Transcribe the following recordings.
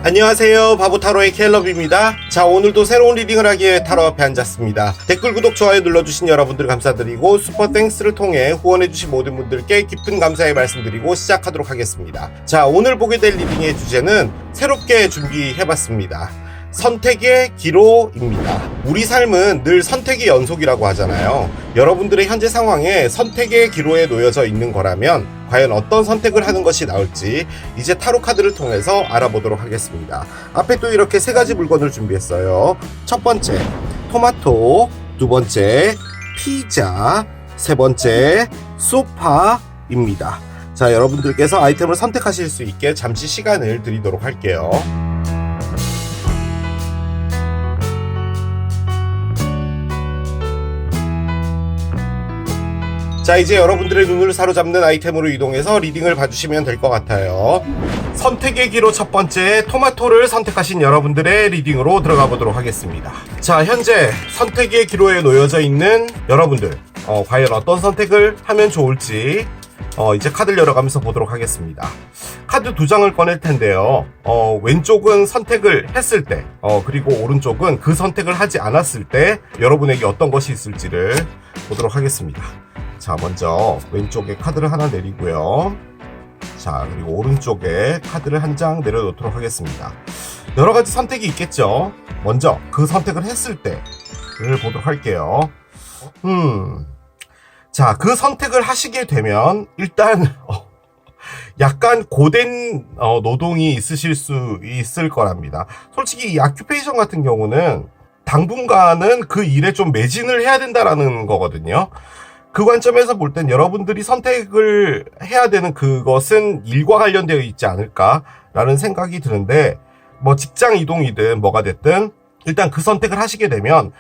안녕하세요, 바보타로의 켈럽입니다. 자, 오늘도 새로운 리딩을 하기 위해 타로 앞에 앉았습니다. 댓글, 구독, 좋아요 눌러주신 여러분들 감사드리고 슈퍼 땡스를 통해 후원해주신 모든 분들께 깊은 감사의 말씀드리고 시작하도록 하겠습니다. 자, 오늘 보게 될 리딩의 주제는 새롭게 준비해봤습니다. 선택의 기로입니다. 우리 삶은 늘 선택의 연속이라고 하잖아요. 여러분들의 현재 상황에 선택의 기로에 놓여져 있는 거라면 과연 어떤 선택을 하는 것이 나을지 이제 타로 카드를 통해서 알아보도록 하겠습니다. 앞에 또 이렇게 세 가지 물건을 준비했어요. 첫 번째, 토마토. 두 번째, 피자. 세 번째, 소파입니다. 자, 여러분들께서 아이템을 선택하실 수 있게 잠시 시간을 드리도록 할게요. 자, 이제 여러분들의 눈을 사로잡는 아이템으로 이동해서 리딩을 봐주시면 될 것 같아요. 선택의 기로 첫 번째, 토마토를 선택하신 여러분들의 리딩으로 들어가 보도록 하겠습니다. 자, 현재 선택의 기로에 놓여져 있는 여러분들, 과연 어떤 선택을 하면 좋을지 이제 카드를 열어가면서 보도록 하겠습니다. 카드 두 장을 꺼낼 텐데요. 왼쪽은 선택을 했을 때, 그리고 오른쪽은 그 선택을 하지 않았을 때 여러분에게 어떤 것이 있을지를 보도록 하겠습니다. 자, 먼저 왼쪽에 카드를 하나 내리고요. 자, 그리고 오른쪽에 카드를 한 장 내려놓도록 하겠습니다. 여러 가지 선택이 있겠죠. 먼저 그 선택을 했을 때를 보도록 할게요. 자, 그 선택을 하시게 되면 일단 약간 고된 노동이 있으실 수 있을 거랍니다. 솔직히 이 아큐페이션 같은 경우는 당분간은 그 일에 좀 매진을 해야 된다라는 거거든요. 그 관점에서 볼 땐 여러분들이 선택을 해야 되는 그것은 일과 관련되어 있지 않을까라는 생각이 드는데, 뭐 직장 이동이든 뭐가 됐든 일단 그 선택을 하시게 되면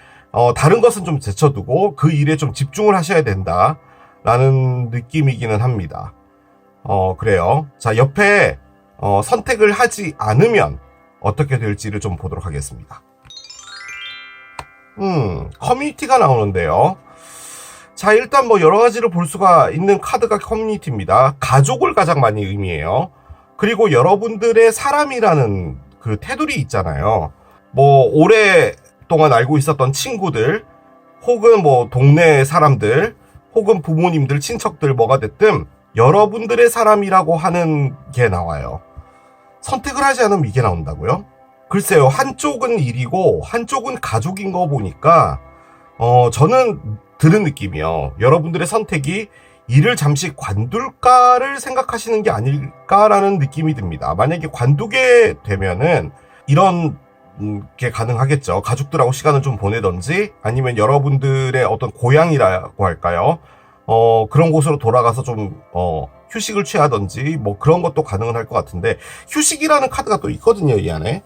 다른 것은 좀 제쳐두고 그 일에 좀 집중을 하셔야 된다라는 느낌이기는 합니다. 그래요. 자, 옆에 선택을 하지 않으면 어떻게 될지를 좀 보도록 하겠습니다. 커뮤니티가 나오는데요. 자, 일단 뭐 여러 가지를 볼 수가 있는 카드가 커뮤니티입니다. 가족을 가장 많이 의미해요. 그리고 여러분들의 사람이라는 그 테두리 있잖아요. 뭐 오랫동안 알고 있었던 친구들, 혹은 뭐 동네 사람들, 혹은 부모님들, 친척들, 뭐가 됐든 여러분들의 사람이라고 하는 게 나와요. 선택을 하지 않으면 이게 나온다고요? 글쎄요, 한쪽은 일이고 한쪽은 가족인 거 보니까 저는 들은 느낌이요. 여러분들의 선택이 일을 잠시 관둘까를 생각하시는 게 아닐까라는 느낌이 듭니다. 만약에 관두게 되면은 이런 게 가능하겠죠. 가족들하고 시간을 좀 보내던지, 아니면 여러분들의 어떤 고향이라고 할까요? 그런 곳으로 돌아가서 좀 휴식을 취하던지 뭐 그런 것도 가능은 할 것 같은데, 휴식이라는 카드가 또 있거든요, 이 안에.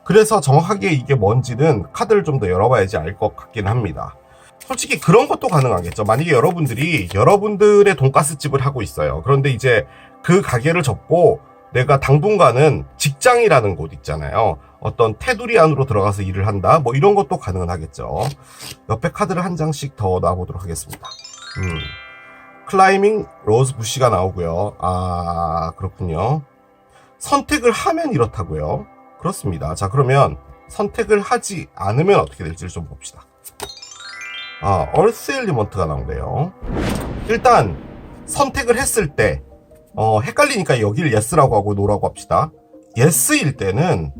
그래서 정확하게 이게 뭔지는 카드를 좀 더 열어봐야지 알 것 같긴 합니다. 솔직히 그런 것도 가능하겠죠. 만약에 여러분들이 여러분들의 돈가스집을 하고 있어요. 그런데 이제 그 가게를 접고 내가 당분간은 직장이라는 곳 있잖아요. 어떤 테두리 안으로 들어가서 일을 한다. 뭐 이런 것도 가능은 하겠죠. 옆에 카드를 한 장씩 더 놔보도록 하겠습니다. 클라이밍 로즈 부시가 나오고요. 아, 그렇군요. 선택을 하면 이렇다고요. 그렇습니다. 자, 그러면 선택을 하지 않으면 어떻게 될지를 좀 봅시다. 얼스 엘리먼트가 나오네요. 일단 선택을 했을 때 헷갈리니까 여기를 yes라고 하고 no라고 합시다. yes일 때는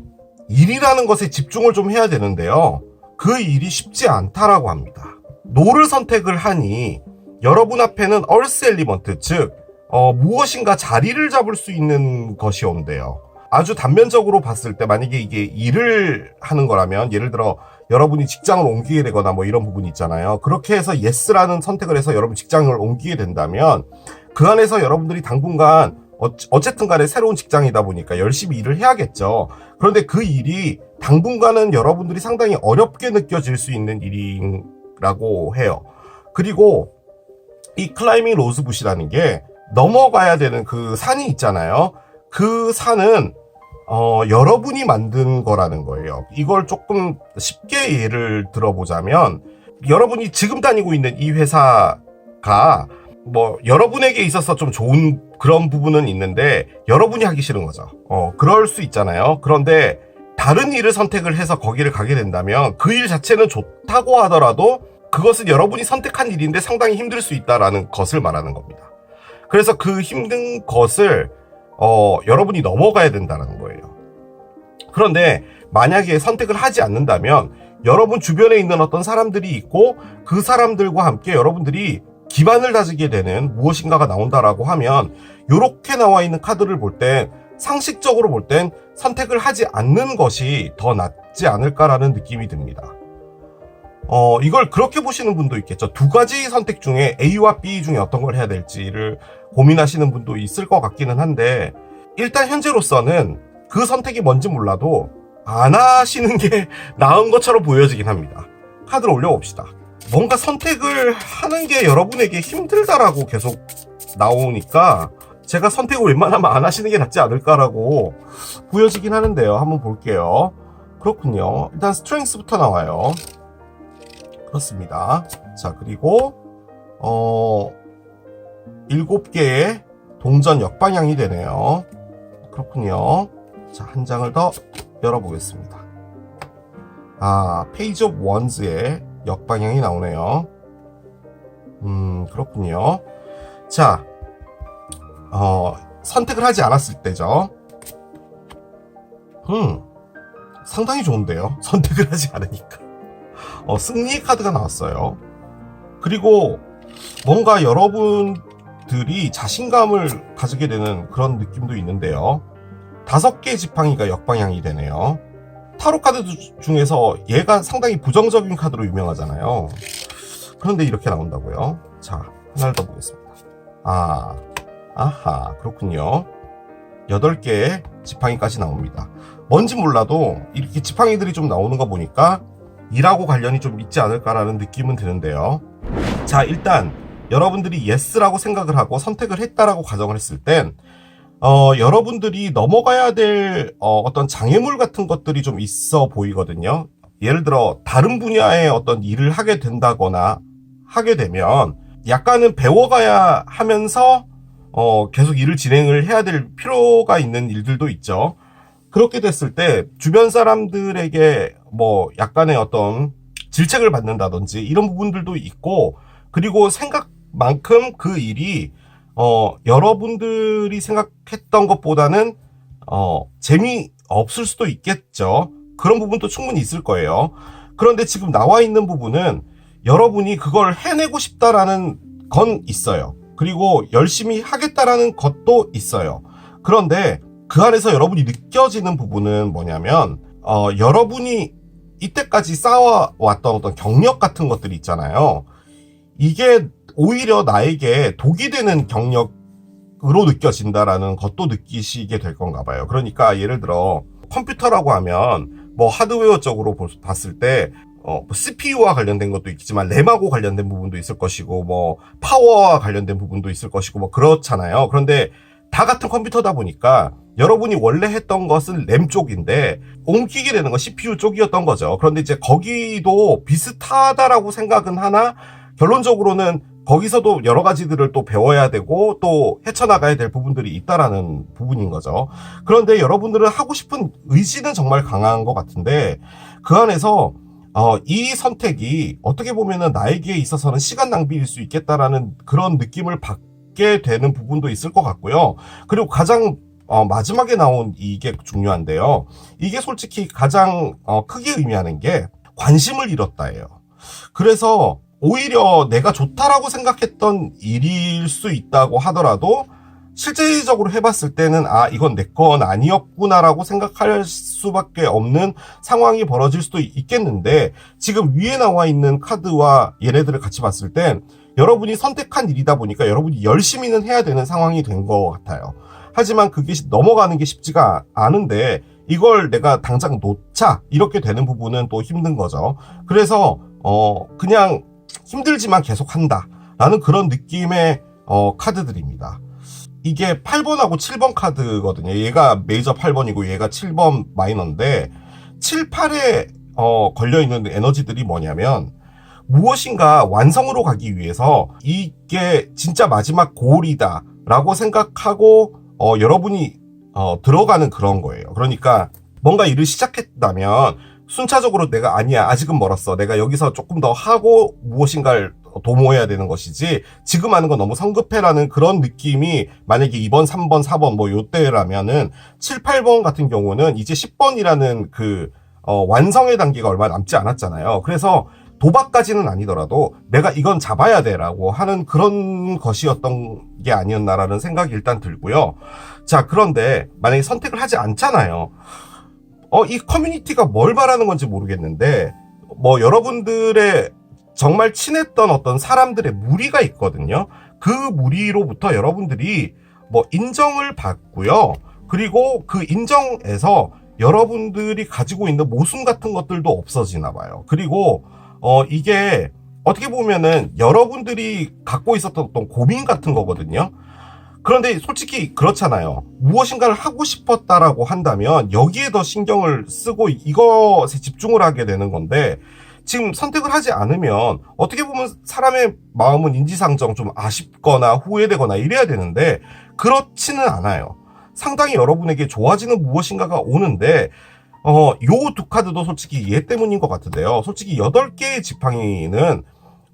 일이라는 것에 집중을 좀 해야 되는데요, 그 일이 쉽지 않다라고 합니다. no를 선택을 하니 여러분 앞에는 얼스 엘리먼트, 즉 무엇인가 자리를 잡을 수 있는 것이 온대요. 아주 단면적으로 봤을 때 만약에 이게 일을 하는 거라면, 예를 들어 여러분이 직장을 옮기게 되거나 뭐 이런 부분이 있잖아요. 그렇게 해서 yes라는 선택을 해서 여러분 직장을 옮기게 된다면 그 안에서 여러분들이 당분간 어쨌든 간에 새로운 직장이다 보니까 열심히 일을 해야겠죠. 그런데 그 일이 당분간은 여러분들이 상당히 어렵게 느껴질 수 있는 일이라고 해요. 그리고 이 클라이밍 로즈부시라는 게 넘어가야 되는 그 산이 있잖아요. 그 산은 여러분이 만든 거라는 거예요. 이걸 조금 쉽게 예를 들어보자면, 여러분이 지금 다니고 있는 이 회사가 뭐 여러분에게 있어서 좀 좋은 그런 부분은 있는데 여러분이 하기 싫은 거죠. 그럴 수 있잖아요. 그런데 다른 일을 선택을 해서 거기를 가게 된다면 그 일 자체는 좋다고 하더라도 그것은 여러분이 선택한 일인데 상당히 힘들 수 있다라는 것을 말하는 겁니다. 그래서 그 힘든 것을 여러분이 넘어가야 된다는 거예요. 그런데 만약에 선택을 하지 않는다면 여러분 주변에 있는 어떤 사람들이 있고 그 사람들과 함께 여러분들이 기반을 다지게 되는 무엇인가가 나온다라고 하면 이렇게 나와 있는 카드를 볼 땐 상식적으로 볼 땐 선택을 하지 않는 것이 더 낫지 않을까라는 느낌이 듭니다. 이걸 그렇게 보시는 분도 있겠죠. 두 가지 선택 중에 A와 B 중에 어떤 걸 해야 될지를 고민하시는 분도 있을 것 같기는 한데 일단 현재로서는 그 선택이 뭔지 몰라도 안 하시는 게 나은 것처럼 보여지긴 합니다. 카드를 올려봅시다. 뭔가 선택을 하는 게 여러분에게 힘들다라고 계속 나오니까 제가 선택을 웬만하면 안 하시는 게 낫지 않을까라고 보여지긴 하는데요. 한번 볼게요. 그렇군요. 일단 스트렝스부터 나와요. 그렇습니다. 자, 그리고 7개의 동전 역방향이 되네요. 그렇군요. 자, 한 장을 더 열어보겠습니다. 페이지 오브 원즈의 역방향이 나오네요. 그렇군요. 자, 선택을 하지 않았을 때죠. 상당히 좋은데요. 선택을 하지 않으니까. 승리의 카드가 나왔어요. 그리고 뭔가 여러분들이 자신감을 가지게 되는 그런 느낌도 있는데요. 5개의 지팡이가 역방향이 되네요. 타로 카드 중에서 얘가 상당히 부정적인 카드로 유명하잖아요. 그런데 이렇게 나온다고요. 자, 하나를 더 보겠습니다. 아하, 그렇군요. 8개의 지팡이까지 나옵니다. 뭔지 몰라도 이렇게 지팡이들이 좀 나오는 거 보니까 일하고 관련이 좀 있지 않을까라는 느낌은 드는데요. 자, 일단 여러분들이 예스라고 생각을 하고 선택을 했다라고 가정을 했을 땐 여러분들이 넘어가야 될 어떤 장애물 같은 것들이 좀 있어 보이거든요. 예를 들어 다른 분야의 어떤 일을 하게 된다거나 하게 되면 약간은 배워가야 하면서 계속 일을 진행을 해야 될 필요가 있는 일들도 있죠. 그렇게 됐을 때 주변 사람들에게 뭐 약간의 어떤 질책을 받는다든지 이런 부분들도 있고, 그리고 생각만큼 그 일이 여러분들이 생각했던 것보다는 재미없을 수도 있겠죠. 그런 부분도 충분히 있을 거예요. 그런데 지금 나와 있는 부분은 여러분이 그걸 해내고 싶다라는 건 있어요. 그리고 열심히 하겠다라는 것도 있어요. 그런데 그 안에서 여러분이 느껴지는 부분은 뭐냐면 여러분이 이때까지 쌓아왔던 어떤 경력 같은 것들이 있잖아요. 이게 오히려 나에게 독이 되는 경력으로 느껴진다라는 것도 느끼시게 될 건가 봐요. 그러니까 예를 들어 컴퓨터라고 하면 뭐 하드웨어 쪽으로 봤을 때 CPU와 관련된 것도 있지만 램하고 관련된 부분도 있을 것이고 뭐 파워와 관련된 부분도 있을 것이고 뭐 그렇잖아요. 그런데 다 같은 컴퓨터다 보니까 여러분이 원래 했던 것은 램 쪽인데 옮기게 되는 건 CPU 쪽이었던 거죠. 그런데 이제 거기도 비슷하다라고 생각은 하나 결론적으로는 거기서도 여러 가지들을 또 배워야 되고 또 헤쳐나가야 될 부분들이 있다라는 부분인 거죠. 그런데 여러분들은 하고 싶은 의지는 정말 강한 것 같은데 그 안에서 이 선택이 어떻게 보면은 나에게 있어서는 시간 낭비일 수 있겠다라는 그런 느낌을 받게 되는 부분도 있을 것 같고요. 그리고 가장 마지막에 나온 이게 중요한데요. 이게 솔직히 가장 크게 의미하는 게 관심을 잃었다예요. 그래서 오히려 내가 좋다라고 생각했던 일일 수 있다고 하더라도 실제적으로 해봤을 때는 이건 내 건 아니었구나라고 생각할 수밖에 없는 상황이 벌어질 수도 있겠는데, 지금 위에 나와 있는 카드와 얘네들을 같이 봤을 땐 여러분이 선택한 일이다 보니까 여러분이 열심히는 해야 되는 상황이 된 것 같아요. 하지만 그게 넘어가는 게 쉽지가 않은데 이걸 내가 당장 놓자 이렇게 되는 부분은 또 힘든 거죠. 그래서 그냥 힘들지만 계속한다 라는 그런 느낌의 카드들입니다. 이게 8번하고 7번 카드거든요. 얘가 메이저 8번이고 얘가 7번 마이너인데 7, 8에 걸려있는 에너지들이 뭐냐면 무엇인가 완성으로 가기 위해서 이게 진짜 마지막 고울이다 라고 생각하고 여러분이 들어가는 그런 거예요. 그러니까 뭔가 일을 시작했다면 순차적으로 내가 아니야 아직은 멀었어 내가 여기서 조금 더 하고 무엇인가를 도모해야 되는 것이지 지금 하는 건 너무 성급해라는 그런 느낌이 만약에 2번, 3번, 4번 뭐 요때라면은 7, 8번 같은 경우는 이제 10번이라는 그 완성의 단계가 얼마 남지 않았잖아요. 그래서 도박까지는 아니더라도 내가 이건 잡아야 돼라고 하는 그런 것이었던 게 아니었나라는 생각이 일단 들고요. 자, 그런데 만약에 선택을 하지 않잖아요. 이 커뮤니티가 뭘 말하는 건지 모르겠는데 뭐 여러분들의 정말 친했던 어떤 사람들의 무리가 있거든요. 그 무리로부터 여러분들이 뭐 인정을 받고요. 그리고 그 인정에서 여러분들이 가지고 있는 모순 같은 것들도 없어지나 봐요. 그리고 이게 어떻게 보면은 여러분들이 갖고 있었던 어떤 고민 같은 거거든요. 그런데 솔직히 그렇잖아요. 무엇인가를 하고 싶었다라고 한다면 여기에 더 신경을 쓰고 이것에 집중을 하게 되는 건데 지금 선택을 하지 않으면 어떻게 보면 사람의 마음은 인지상정 좀 아쉽거나 후회되거나 이래야 되는데 그렇지는 않아요. 상당히 여러분에게 좋아지는 무엇인가가 오는데 요 두 카드도 솔직히 얘 때문인 것 같은데요. 솔직히 8개의 지팡이는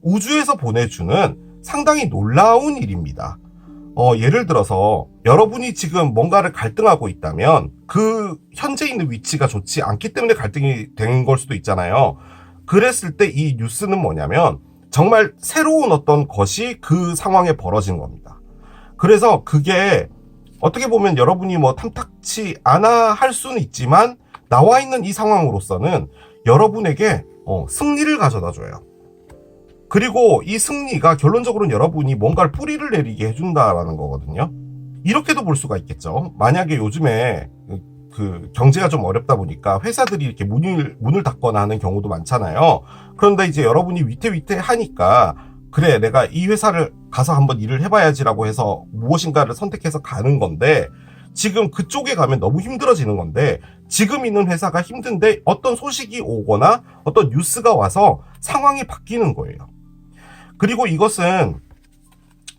우주에서 보내주는 상당히 놀라운 일입니다. 예를 들어서 여러분이 지금 뭔가를 갈등하고 있다면 그 현재 있는 위치가 좋지 않기 때문에 갈등이 된 걸 수도 있잖아요. 그랬을 때 이 뉴스는 뭐냐면 정말 새로운 어떤 것이 그 상황에 벌어진 겁니다. 그래서 그게 어떻게 보면 여러분이 뭐 탐탁치 않아 할 수는 있지만 나와 있는 이 상황으로서는 여러분에게 승리를 가져다 줘요. 그리고 이 승리가 결론적으로는 여러분이 뭔가를 뿌리를 내리게 해준다라는 거거든요. 이렇게도 볼 수가 있겠죠. 만약에 요즘에 그 경제가 좀 어렵다 보니까 회사들이 이렇게 문을 닫거나 하는 경우도 많잖아요. 그런데 이제 여러분이 위태위태하니까 그래 내가 이 회사를 가서 한번 일을 해봐야지라고 해서 무엇인가를 선택해서 가는 건데 지금 그쪽에 가면 너무 힘들어지는 건데 지금 있는 회사가 힘든데 어떤 소식이 오거나 어떤 뉴스가 와서 상황이 바뀌는 거예요. 그리고 이것은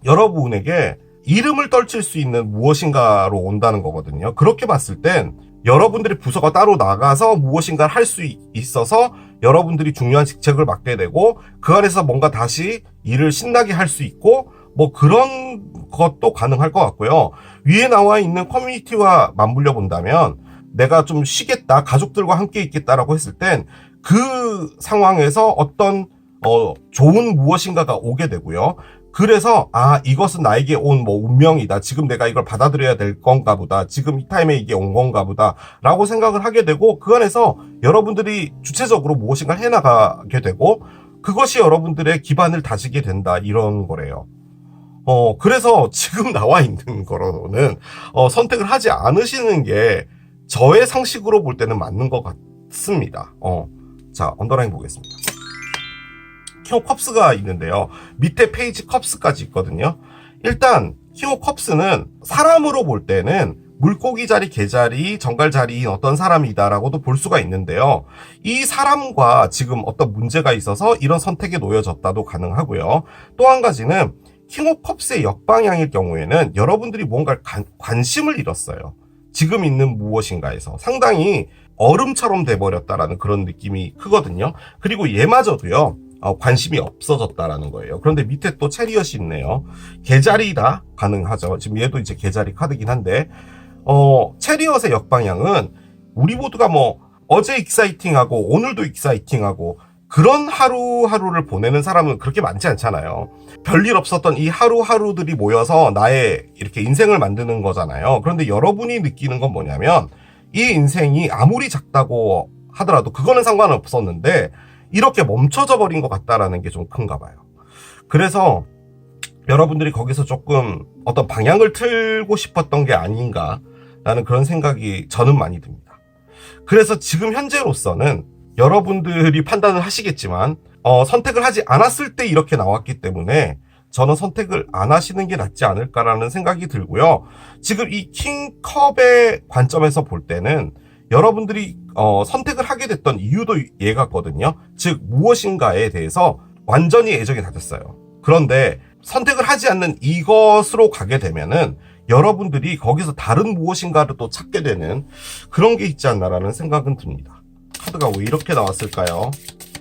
여러분에게 이름을 떨칠 수 있는 무엇인가로 온다는 거거든요. 그렇게 봤을 땐 여러분들의 부서가 따로 나가서 무엇인가를 할 수 있어서 여러분들이 중요한 직책을 맡게 되고 그 안에서 뭔가 다시 일을 신나게 할 수 있고 뭐 그런 것도 가능할 것 같고요. 위에 나와 있는 커뮤니티와 맞물려 본다면 내가 좀 쉬겠다, 가족들과 함께 있겠다라고 했을 땐 그 상황에서 어떤 좋은 무엇인가가 오게 되고요. 그래서 이것은 나에게 온 뭐 운명이다. 지금 내가 이걸 받아들여야 될 건가 보다. 지금 이 타임에 이게 온 건가 보다. 라고 생각을 하게 되고 그 안에서 여러분들이 주체적으로 무엇인가를 해나가게 되고 그것이 여러분들의 기반을 다지게 된다. 이런 거래요. 그래서 지금 나와 있는 거로는 선택을 하지 않으시는 게 저의 상식으로 볼 때는 맞는 것 같습니다. 자, 언더라인 보겠습니다. 킹 오브 컵스가 있는데요. 밑에 페이지 컵스까지 있거든요. 일단 킹 오브 컵스는 사람으로 볼 때는 물고기 자리, 개 자리, 정갈 자리인 어떤 사람이다라고도 볼 수가 있는데요. 이 사람과 지금 어떤 문제가 있어서 이런 선택에 놓여졌다도 가능하고요. 또 한 가지는 킹 오브 컵스의 역방향일 경우에는 여러분들이 뭔가 관심을 잃었어요. 지금 있는 무엇인가에서 상당히 얼음처럼 돼버렸다라는 그런 느낌이 크거든요. 그리고 얘마저도요. 관심이 없어졌다라는 거예요. 그런데 밑에 또 체리엇이 있네요. 개자리다 가능하죠. 지금 얘도 이제 개자리 카드긴 한데 체리엇의 역방향은 우리 모두가 뭐 어제 익사이팅하고 오늘도 익사이팅하고 그런 하루하루를 보내는 사람은 그렇게 많지 않잖아요. 별일 없었던 이 하루하루들이 모여서 나의 이렇게 인생을 만드는 거잖아요. 그런데 여러분이 느끼는 건 뭐냐면 이 인생이 아무리 작다고 하더라도 그거는 상관없었는데 이렇게 멈춰져 버린 것 같다라는 게 좀 큰가 봐요. 그래서 여러분들이 거기서 조금 어떤 방향을 틀고 싶었던 게 아닌가라는 그런 생각이 저는 많이 듭니다. 그래서 지금 현재로서는 여러분들이 판단을 하시겠지만 선택을 하지 않았을 때 이렇게 나왔기 때문에 저는 선택을 안 하시는 게 낫지 않을까라는 생각이 들고요. 지금 이 킹컵의 관점에서 볼 때는 여러분들이 선택을 하게 됐던 이유도 얘 같거든요. 즉 무엇인가에 대해서 완전히 애정이 닫혔어요. 그런데 선택을 하지 않는 이것으로 가게 되면은 여러분들이 거기서 다른 무엇인가를 또 찾게 되는 그런 게 있지 않나라는 생각은 듭니다. 카드가 왜 이렇게 나왔을까요?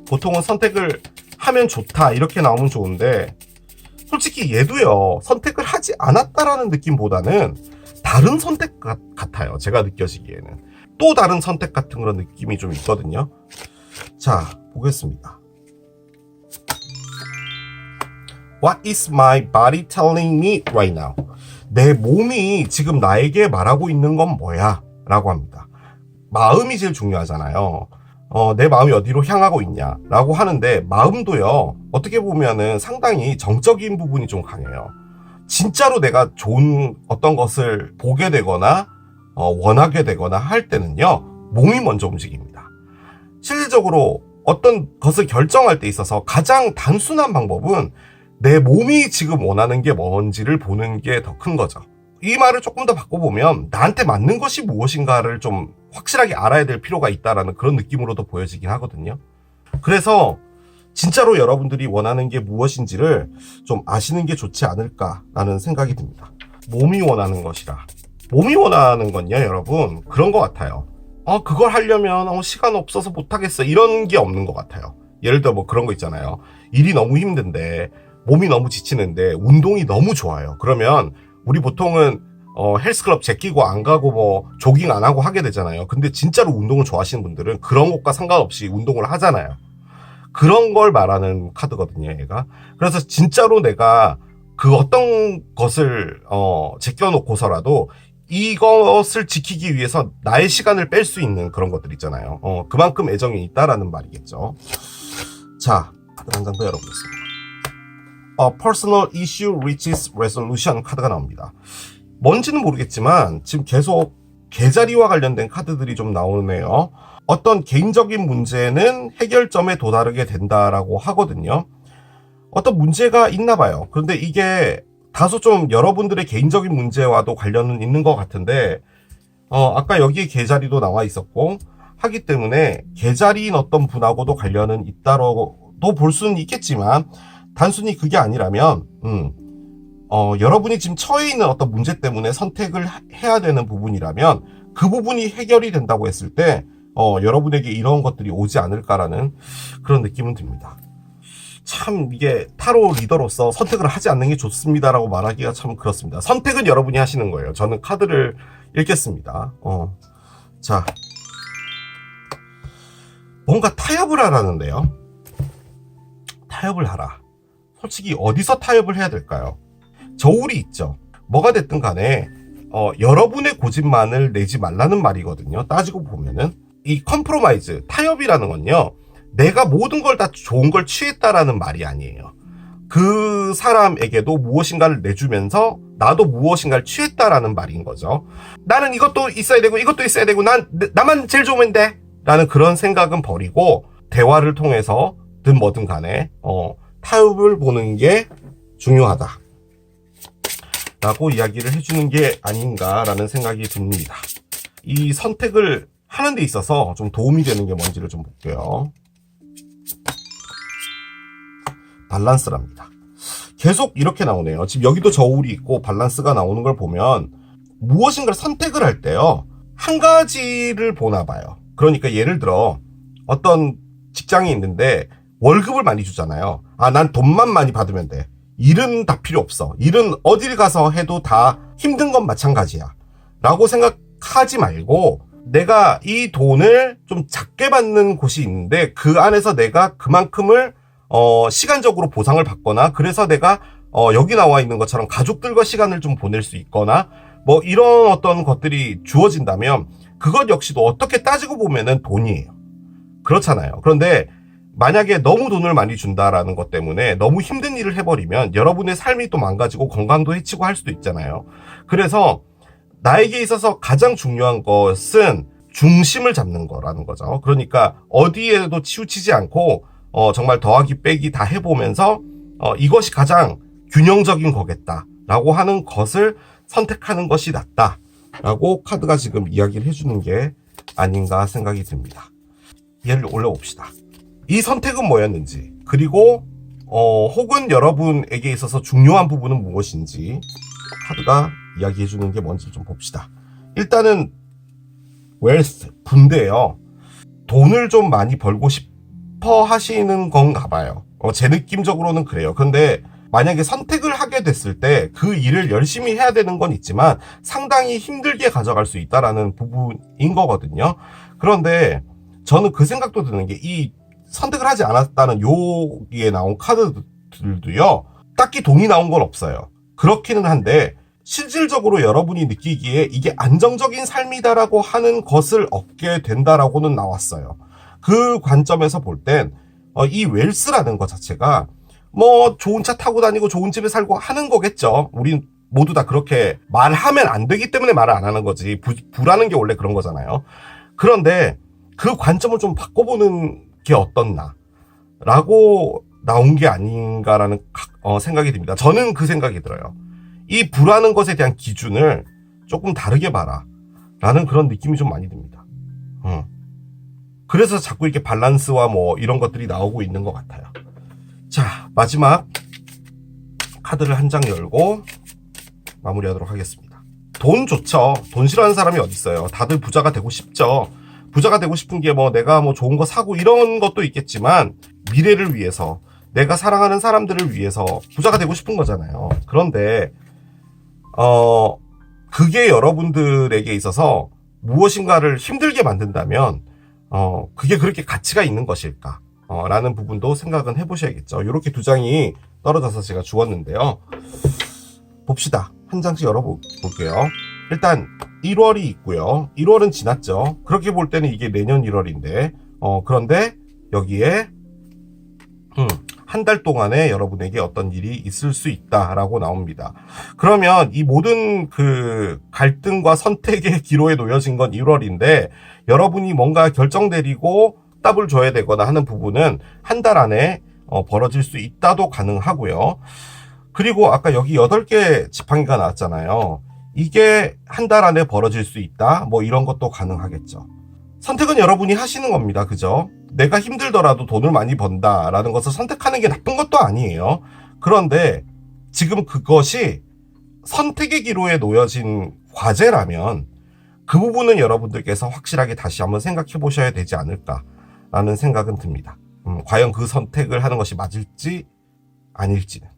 보통은 선택을 하면 좋다 이렇게 나오면 좋은데 솔직히 얘도요 선택을 하지 않았다라는 느낌보다는 다른 선택 같아요. 제가 느껴지기에는 또 다른 선택 같은 그런 느낌이 좀 있거든요. 자 보겠습니다. What is my body telling me right now? 내 몸이 지금 나에게 말하고 있는 건 뭐야? 라고 합니다. 마음이 제일 중요하잖아요. 내 마음이 어디로 향하고 있냐? 라고 하는데 마음도요. 어떻게 보면은 상당히 정적인 부분이 좀 강해요. 진짜로 내가 좋은 어떤 것을 보게 되거나 원하게 되거나 할 때는요. 몸이 먼저 움직입니다. 실질적으로 어떤 것을 결정할 때 있어서 가장 단순한 방법은 내 몸이 지금 원하는 게 뭔지를 보는 게 더 큰 거죠. 이 말을 조금 더 바꿔보면 나한테 맞는 것이 무엇인가를 좀 확실하게 알아야 될 필요가 있다라는 그런 느낌으로도 보여지긴 하거든요. 그래서 진짜로 여러분들이 원하는 게 무엇인지를 좀 아시는 게 좋지 않을까라는 생각이 듭니다. 몸이 원하는 것이라. 몸이 원하는 건요, 여러분 그런 것 같아요. 그걸 하려면 시간 없어서 못하겠어 이런 게 없는 것 같아요. 예를 들어 뭐 그런 거 있잖아요. 일이 너무 힘든데 몸이 너무 지치는데 운동이 너무 좋아요. 그러면 우리 보통은 헬스클럽 제끼고 안 가고 뭐 조깅 안 하고 하게 되잖아요. 근데 진짜로 운동을 좋아하시는 분들은 그런 것과 상관없이 운동을 하잖아요. 그런 걸 말하는 카드거든요, 얘가. 그래서 진짜로 내가 그 어떤 것을 제껴놓고서라도 이것을 지키기 위해서 나의 시간을 뺄 수 있는 그런 것들 있잖아요. 그만큼 애정이 있다라는 말이겠죠. 자, 카드 한 장 더 열어보겠습니다. Personal Issue Reaches Resolution 카드가 나옵니다. 뭔지는 모르겠지만 지금 계속 계자리와 관련된 카드들이 좀 나오네요. 어떤 개인적인 문제는 해결점에 도달하게 된다라고 하거든요. 어떤 문제가 있나 봐요. 그런데 이게 다소 좀 여러분들의 개인적인 문제와도 관련은 있는 것 같은데 아까 여기에 계자리도 나와 있었고 하기 때문에 계자리인 어떤 분하고도 관련은 있다고도 볼 수는 있겠지만 단순히 그게 아니라면 여러분이 지금 처해 있는 어떤 문제 때문에 선택을 해야 되는 부분이라면 그 부분이 해결이 된다고 했을 때 여러분에게 이런 것들이 오지 않을까라는 그런 느낌은 듭니다. 참 이게 타로 리더로서 선택을 하지 않는 게 좋습니다라고 말하기가 참 그렇습니다. 선택은 여러분이 하시는 거예요. 저는 카드를 읽겠습니다. 자, 뭔가 타협을 하라는데요. 타협을 하라. 솔직히 어디서 타협을 해야 될까요? 저울이 있죠. 뭐가 됐든 간에 여러분의 고집만을 내지 말라는 말이거든요. 따지고 보면은 이 컴프로마이즈, 타협이라는 건요. 내가 모든 걸 다 좋은 걸 취했다라는 말이 아니에요. 그 사람에게도 무엇인가를 내주면서 나도 무엇인가를 취했다라는 말인 거죠. 나는 이것도 있어야 되고 이것도 있어야 되고 나만 제일 좋으면 돼 라는 그런 생각은 버리고 대화를 통해서든 뭐든 간에 타협을 보는 게 중요하다 라고 이야기를 해주는 게 아닌가라는 생각이 듭니다. 이 선택을 하는 데 있어서 좀 도움이 되는 게 뭔지를 좀 볼게요. 밸런스랍니다. 계속 이렇게 나오네요. 지금 여기도 저울이 있고 밸런스가 나오는 걸 보면 무엇인가를 선택을 할 때요. 한 가지를 보나 봐요. 그러니까 예를 들어 어떤 직장이 있는데 월급을 많이 주잖아요. 난 돈만 많이 받으면 돼. 일은 다 필요 없어. 일은 어딜 가서 해도 다 힘든 건 마찬가지야. 라고 생각하지 말고 내가 이 돈을 좀 작게 받는 곳이 있는데 그 안에서 내가 그만큼을 시간적으로 보상을 받거나 그래서 내가 여기 나와 있는 것처럼 가족들과 시간을 좀 보낼 수 있거나 뭐 이런 어떤 것들이 주어진다면 그것 역시도 어떻게 따지고 보면은 돈이에요. 그렇잖아요. 그런데 만약에 너무 돈을 많이 준다라는 것 때문에 너무 힘든 일을 해버리면 여러분의 삶이 또 망가지고 건강도 해치고 할 수도 있잖아요. 그래서 나에게 있어서 가장 중요한 것은 중심을 잡는 거라는 거죠. 그러니까 어디에도 치우치지 않고 정말 더하기 빼기 다 해보면서 이것이 가장 균형적인 거겠다라고 하는 것을 선택하는 것이 낫다라고 카드가 지금 이야기를 해주는 게 아닌가 생각이 듭니다. 얘를 올려봅시다. 이 선택은 뭐였는지 그리고 혹은 여러분에게 있어서 중요한 부분은 무엇인지 카드가 이야기해주는 게 뭔지 좀 봅시다. 일단은 웰스, 분대요. 돈을 좀 많이 벌고 싶어 하시는 건가 봐요. 제 느낌적으로는 그래요. 근데 만약에 선택을 하게 됐을 때 그 일을 열심히 해야 되는 건 있지만 상당히 힘들게 가져갈 수 있다라는 부분인 거거든요. 그런데 저는 그 생각도 드는 게 이 선택을 하지 않았다는 여기에 나온 카드들도요, 딱히 돈이 나온 건 없어요. 그렇기는 한데 실질적으로 여러분이 느끼기에 이게 안정적인 삶이다라고 하는 것을 얻게 된다라고는 나왔어요. 그 관점에서 볼 땐 이 웰스라는 것 자체가 뭐 좋은 차 타고 다니고 좋은 집에 살고 하는 거겠죠. 우린 모두 다 그렇게 말하면 안 되기 때문에 말을 안 하는 거지. 부라는 게 원래 그런 거잖아요. 그런데 그 관점을 좀 바꿔보는 게 어떻나 라고 나온 게 아닌가라는 생각이 듭니다. 저는 그 생각이 들어요. 이 부라는 것에 대한 기준을 조금 다르게 봐라 라는 그런 느낌이 좀 많이 듭니다. 그래서 자꾸 이렇게 밸런스와 뭐 이런 것들이 나오고 있는 것 같아요. 자, 마지막 카드를 한 장 열고 마무리하도록 하겠습니다. 돈 좋죠. 돈 싫어하는 사람이 어디 있어요. 다들 부자가 되고 싶죠. 부자가 되고 싶은 게 뭐 내가 뭐 좋은 거 사고 이런 것도 있겠지만 미래를 위해서, 내가 사랑하는 사람들을 위해서 부자가 되고 싶은 거잖아요. 그런데 그게 여러분들에게 있어서 무엇인가를 힘들게 만든다면 그게 그렇게 가치가 있는 것일까? 라는 부분도 생각은 해보셔야겠죠. 이렇게 두 장이 떨어져서 제가 주었는데요. 봅시다. 한 장씩 열어볼게요. 일단 1월이 있고요. 1월은 지났죠. 그렇게 볼 때는 이게 내년 1월인데 그런데 여기에 한 달 동안에 여러분에게 어떤 일이 있을 수 있다라고 나옵니다. 그러면 이 모든 그 갈등과 선택의 기로에 놓여진 건 1월인데 여러분이 뭔가 결정 내리고 답을 줘야 되거나 하는 부분은 한 달 안에 벌어질 수 있다도 가능하고요. 그리고 아까 여기 8개 지팡이가 나왔잖아요. 이게 한 달 안에 벌어질 수 있다, 뭐 이런 것도 가능하겠죠. 선택은 여러분이 하시는 겁니다. 그죠? 내가 힘들더라도 돈을 많이 번다라는 것을 선택하는 게 나쁜 것도 아니에요. 그런데 지금 그것이 선택의 기로에 놓여진 과제라면 그 부분은 여러분들께서 확실하게 다시 한번 생각해 보셔야 되지 않을까라는 생각은 듭니다. 과연 그 선택을 하는 것이 맞을지 아닐지는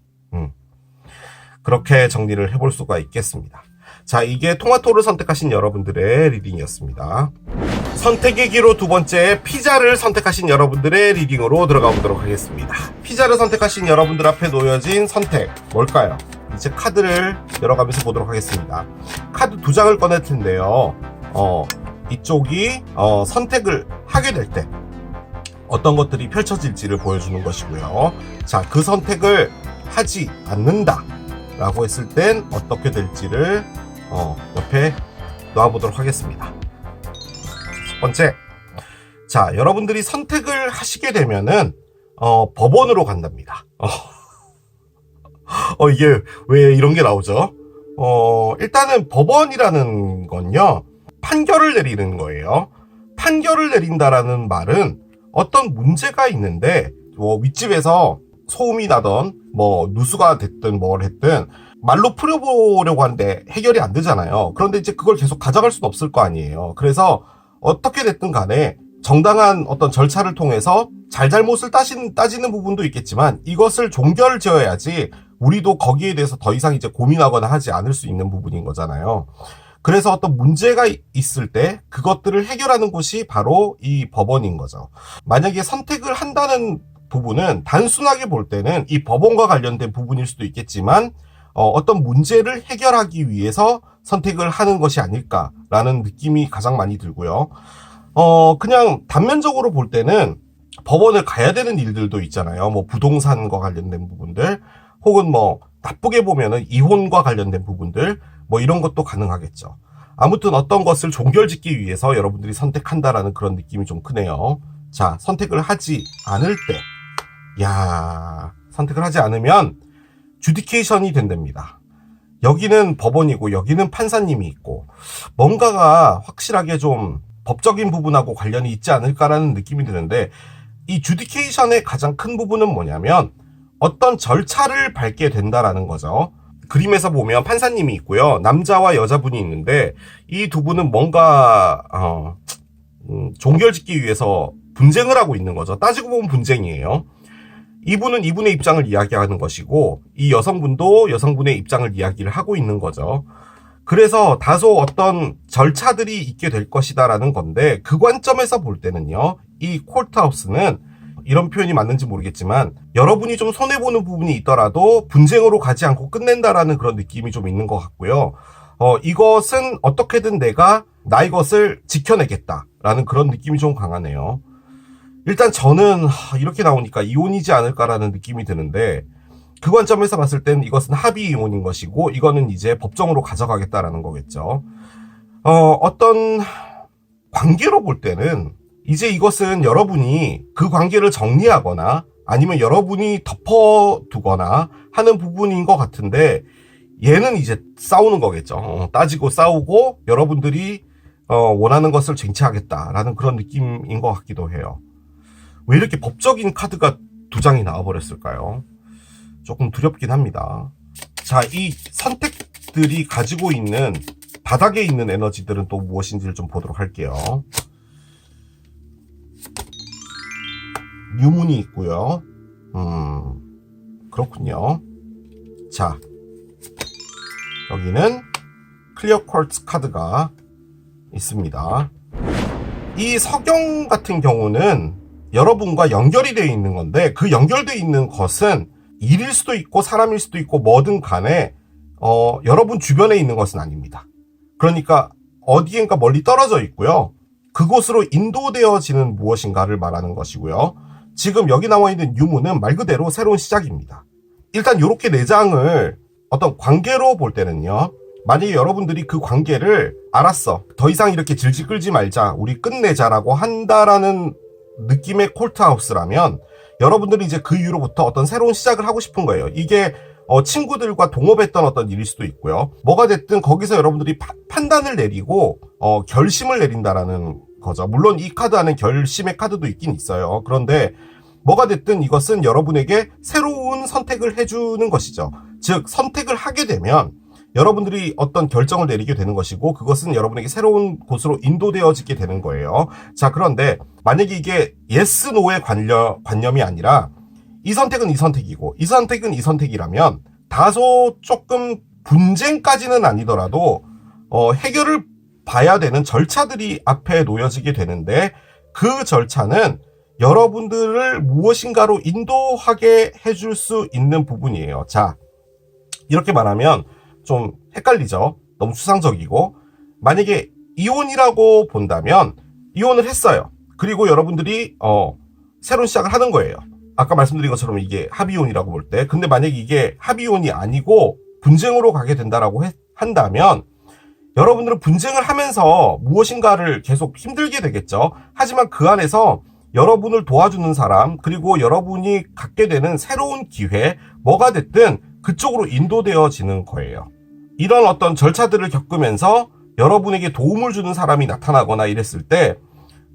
그렇게 정리를 해볼 수가 있겠습니다. 자, 이게 토마토를 선택하신 여러분들의 리딩이었습니다. 선택의 기로 두 번째, 피자를 선택하신 여러분들의 리딩으로 들어가 보도록 하겠습니다. 피자를 선택하신 여러분들 앞에 놓여진 선택, 뭘까요? 이제 카드를 열어가면서 보도록 하겠습니다. 카드 두 장을 꺼낼 텐데요. 이쪽이 선택을 하게 될 때 어떤 것들이 펼쳐질지를 보여주는 것이고요. 자, 그 선택을 하지 않는다 라고 했을 땐 어떻게 될지를 옆에 놓아보도록 하겠습니다. 첫 번째, 자, 여러분들이 선택을 하시게 되면은 법원으로 간답니다. 이게 왜 이런 게 나오죠? 일단은 법원이라는 건요, 판결을 내리는 거예요. 판결을 내린다라는 말은 어떤 문제가 있는데 윗집에서 소음이 나던 뭐 누수가 됐든 뭘 했든 말로 풀어보려고 하는데 해결이 안 되잖아요. 그런데 이제 그걸 계속 가져갈 수는 없을 거 아니에요. 그래서 어떻게 됐든 간에 정당한 어떤 절차를 통해서 잘잘못을 따지는 부분도 있겠지만 이것을 종결지어야지 우리도 거기에 대해서 더 이상 이제 고민하거나 하지 않을 수 있는 부분인 거잖아요. 그래서 어떤 문제가 있을 때 그것들을 해결하는 곳이 바로 이 법원인 거죠. 만약에 선택을 한다는 부분은 단순하게 볼 때는 이 법원과 관련된 부분일 수도 있겠지만 어떤 문제를 해결하기 위해서 선택을 하는 것이 아닐까라는 느낌이 가장 많이 들고요. 그냥 단면적으로 볼 때는 법원을 가야 되는 일들도 있잖아요. 뭐 부동산과 관련된 부분들, 혹은 뭐 나쁘게 보면은 이혼과 관련된 부분들, 뭐 이런 것도 가능하겠죠. 아무튼 어떤 것을 종결짓기 위해서 여러분들이 선택한다라는 그런 느낌이 좀 크네요. 자, 선택을 하지 않을 때, 선택을 하지 않으면 주디케이션이 된답니다. 여기는 법원이고 여기는 판사님이 있고 뭔가가 확실하게 좀 법적인 부분하고 관련이 있지 않을까라는 느낌이 드는데, 이 주디케이션의 가장 큰 부분은 뭐냐면 어떤 절차를 밟게 된다라는 거죠. 그림에서 보면 판사님이 있고요. 남자와 여자분이 있는데 이 두 분은 뭔가 종결짓기 위해서 분쟁을 하고 있는 거죠. 따지고 보면 분쟁이에요. 이분은 이분의 입장을 이야기하는 것이고 이 여성분도 여성분의 입장을 이야기를 하고 있는 거죠. 그래서 다소 어떤 절차들이 있게 될 것이다라는 건데 그 관점에서 볼 때는요. 이 콜트하우스는 이런 표현이 맞는지 모르겠지만 여러분이 좀 손해보는 부분이 있더라도 분쟁으로 가지 않고 끝낸다라는 그런 느낌이 좀 있는 것 같고요. 이것은 어떻게든 내가 나의 것을 지켜내겠다라는 그런 느낌이 좀 강하네요. 일단 저는 이렇게 나오니까 이혼이지 않을까라는 느낌이 드는데 그 관점에서 봤을 땐 이것은 합의 이혼인 것이고 이거는 이제 법정으로 가져가겠다라는 거겠죠. 어떤 관계로 볼 때는 이제 이것은 여러분이 그 관계를 정리하거나 아니면 여러분이 덮어두거나 하는 부분인 것 같은데 얘는 이제 싸우는 거겠죠. 따지고 싸우고 여러분들이 원하는 것을 쟁취하겠다라는 그런 느낌인 것 같기도 해요. 왜 이렇게 법적인 카드가 두 장이 나와버렸을까요? 조금 두렵긴 합니다. 자, 이 선택들이 가지고 있는 바닥에 있는 에너지들은 또 무엇인지를 좀 보도록 할게요. 유문이 있고요. 그렇군요. 자, 여기는 클리어 쿼츠 카드가 있습니다. 이 석영 같은 경우는 여러분과 연결이 되어 있는 건데 그 연결되어 있는 것은 일일 수도 있고 사람일 수도 있고 뭐든 간에 여러분 주변에 있는 것은 아닙니다. 그러니까 어디엔가 멀리 떨어져 있고요. 그곳으로 인도되어지는 무엇인가를 말하는 것이고요. 지금 여기 나와 있는 유무는 말 그대로 새로운 시작입니다. 일단 이렇게 네 장을 어떤 관계로 볼 때는요. 만약에 여러분들이 그 관계를 알았어. 더 이상 이렇게 질질 끌지 말자. 우리 끝내자라고 한다라는 느낌의 콜트하우스라면 여러분들이 이제 그 이후로부터 어떤 새로운 시작을 하고 싶은 거예요. 이게 친구들과 동업했던 어떤 일일 수도 있고요. 뭐가 됐든 거기서 여러분들이 판단을 내리고 결심을 내린다라는 거죠. 물론 이 카드 안에 결심의 카드도 있긴 있어요. 그런데 뭐가 됐든 이것은 여러분에게 새로운 선택을 해주는 것이죠. 즉 선택을 하게 되면 여러분들이 어떤 결정을 내리게 되는 것이고 그것은 여러분에게 새로운 곳으로 인도되어지게 되는 거예요. 자, 그런데 만약에 이게 yes, no의 관념이 아니라 이 선택은 이 선택이고 이 선택은 이 선택이라면 다소 조금 분쟁까지는 아니더라도 해결을 봐야 되는 절차들이 앞에 놓여지게 되는데 그 절차는 여러분들을 무엇인가로 인도하게 해줄 수 있는 부분이에요. 자, 이렇게 말하면 좀 헷갈리죠. 너무 추상적이고 만약에 이혼이라고 본다면 이혼을 했어요. 그리고 여러분들이 새로운 시작을 하는 거예요. 아까 말씀드린 것처럼 이게 합의혼이라고 볼 때 근데 만약에 이게 합의혼이 아니고 분쟁으로 가게 된다라고 한다면 여러분들은 분쟁을 하면서 무엇인가를 계속 힘들게 되겠죠. 하지만 그 안에서 여러분을 도와주는 사람 그리고 여러분이 갖게 되는 새로운 기회 뭐가 됐든 그쪽으로 인도되어지는 거예요. 이런 어떤 절차들을 겪으면서 여러분에게 도움을 주는 사람이 나타나거나 이랬을 때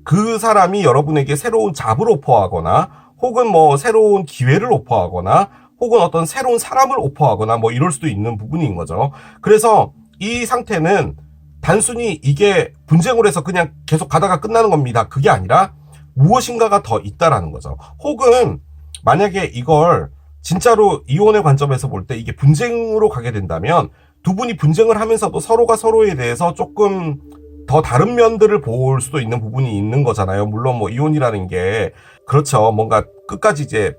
그 사람이 여러분에게 새로운 잡을 오퍼하거나 혹은 뭐 새로운 기회를 오퍼하거나 혹은 어떤 새로운 사람을 오퍼하거나 뭐 이럴 수도 있는 부분인 거죠. 그래서 이 상태는 단순히 이게 분쟁으로 해서 그냥 계속 가다가 끝나는 겁니다. 그게 아니라 무엇인가가 더 있다라는 거죠. 혹은 만약에 이걸 진짜로 이혼의 관점에서 볼 때 이게 분쟁으로 가게 된다면 두 분이 분쟁을 하면서도 서로가 서로에 대해서 조금 더 다른 면들을 볼 수도 있는 부분이 있는 거잖아요. 물론 뭐 이혼이라는 게 그렇죠. 뭔가 끝까지 이제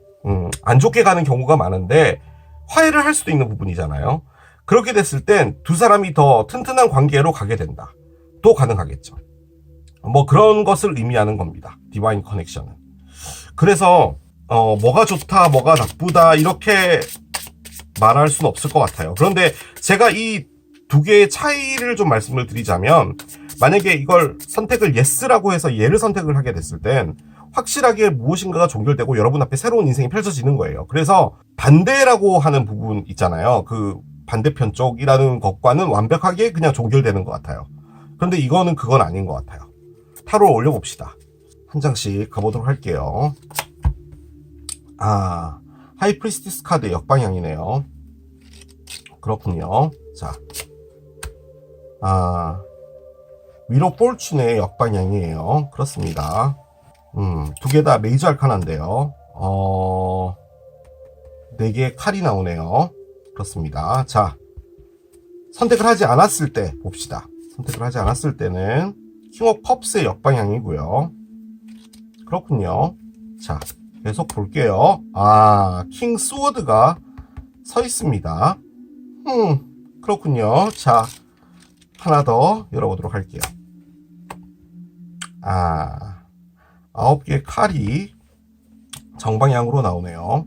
안 좋게 가는 경우가 많은데 화해를 할 수도 있는 부분이잖아요. 그렇게 됐을 땐 두 사람이 더 튼튼한 관계로 가게 된다. 또 가능하겠죠. 뭐 그런 것을 의미하는 겁니다. 디바인 커넥션은. 그래서 뭐가 좋다, 뭐가 나쁘다 이렇게 말할 수는 없을 것 같아요. 그런데 제가 이 두 개의 차이를 좀 말씀을 드리자면 만약에 이걸 선택을 yes라고 해서 얘를 선택을 하게 됐을 땐 확실하게 무엇인가가 종결되고 여러분 앞에 새로운 인생이 펼쳐지는 거예요. 그래서 반대라고 하는 부분 있잖아요. 그 반대편 쪽이라는 것과는 완벽하게 그냥 종결되는 것 같아요. 그런데 이거는 그건 아닌 것 같아요. 타로 올려봅시다. 한 장씩 가보도록 할게요. 하이프리스티스 카드 역방향이네요. 그렇군요. 자, 위로 폴춘의 역방향이에요. 그렇습니다. 두 개 다 메이저 알카나인데요. 4개의 칼이 나오네요. 그렇습니다. 자, 선택을 하지 않았을 때 봅시다. 선택을 하지 않았을 때는 킹 오브 컵스의 역방향이고요. 그렇군요. 자, 계속 볼게요. 킹 스워드가 서 있습니다. 그렇군요. 자, 하나 더 열어보도록 할게요. 9개의 칼이 정방향으로 나오네요.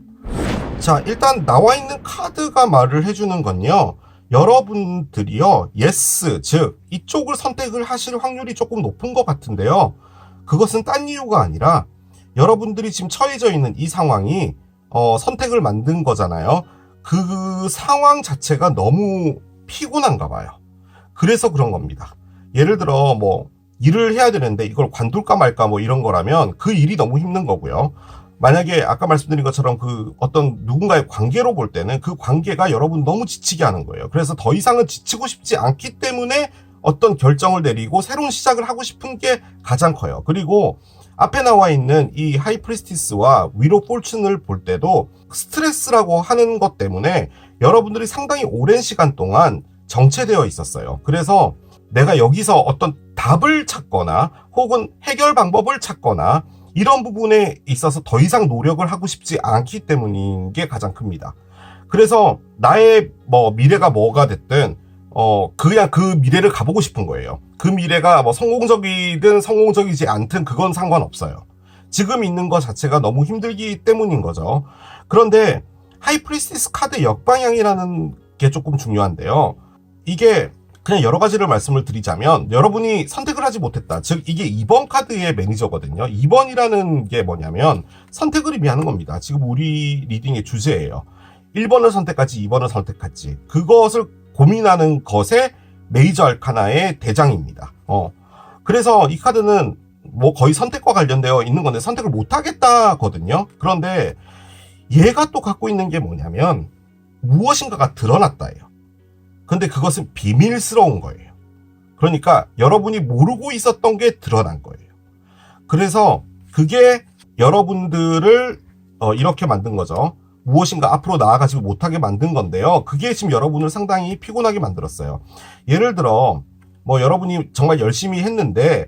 자, 일단 나와 있는 카드가 말을 해주는 건요, 여러분들이요, yes, 즉 이쪽을 선택을 하실 확률이 조금 높은 것 같은데요, 그것은 딴 이유가 아니라 여러분들이 지금 처해져 있는 이 상황이 선택을 만든 거잖아요. 그 상황 자체가 너무 피곤한가 봐요. 그래서 그런 겁니다. 예를 들어 뭐 일을 해야 되는데 이걸 관둘까 말까 뭐 이런 거라면 그 일이 너무 힘든 거고요. 만약에 아까 말씀드린 것처럼 그 어떤 누군가의 관계로 볼 때는 그 관계가 여러분 너무 지치게 하는 거예요. 그래서 더 이상은 지치고 싶지 않기 때문에 어떤 결정을 내리고 새로운 시작을 하고 싶은 게 가장 커요. 그리고 앞에 나와 있는 이 하이프리스티스와 위로 폴춘을 볼 때도 스트레스라고 하는 것 때문에 여러분들이 상당히 오랜 시간 동안 정체되어 있었어요. 그래서 내가 여기서 어떤 답을 찾거나 혹은 해결 방법을 찾거나 이런 부분에 있어서 더 이상 노력을 하고 싶지 않기 때문인 게 가장 큽니다. 그래서 나의 미래가 뭐가 됐든 그냥 그 미래를 가보고 싶은 거예요. 그 미래가 성공적이든 성공적이지 않든 그건 상관없어요. 지금 있는 것 자체가 너무 힘들기 때문인 거죠. 그런데 하이프리스티스 카드 역방향이라는 게 조금 중요한데요. 이게 그냥 여러 가지를 말씀을 드리자면 여러분이 선택을 하지 못했다. 즉 이게 2번 카드의 매니저거든요. 2번이라는 게 뭐냐면 선택을 의미하는 겁니다. 지금 우리 리딩의 주제예요. 1번을 선택할지 2번을 선택할지 그것을 고민하는 것에 메이저 알카나의 대장입니다. 그래서 이 카드는 거의 선택과 관련되어 있는 건데 선택을 못 하겠다거든요. 그런데 얘가 또 갖고 있는 게 뭐냐면 무엇인가가 드러났다예요. 근데 그것은 비밀스러운 거예요. 그러니까 여러분이 모르고 있었던 게 드러난 거예요. 그래서 그게 여러분들을 이렇게 만든 거죠. 무엇인가 앞으로 나아가지 못하게 만든 건데요. 그게 지금 여러분을 상당히 피곤하게 만들었어요. 예를 들어 여러분이 정말 열심히 했는데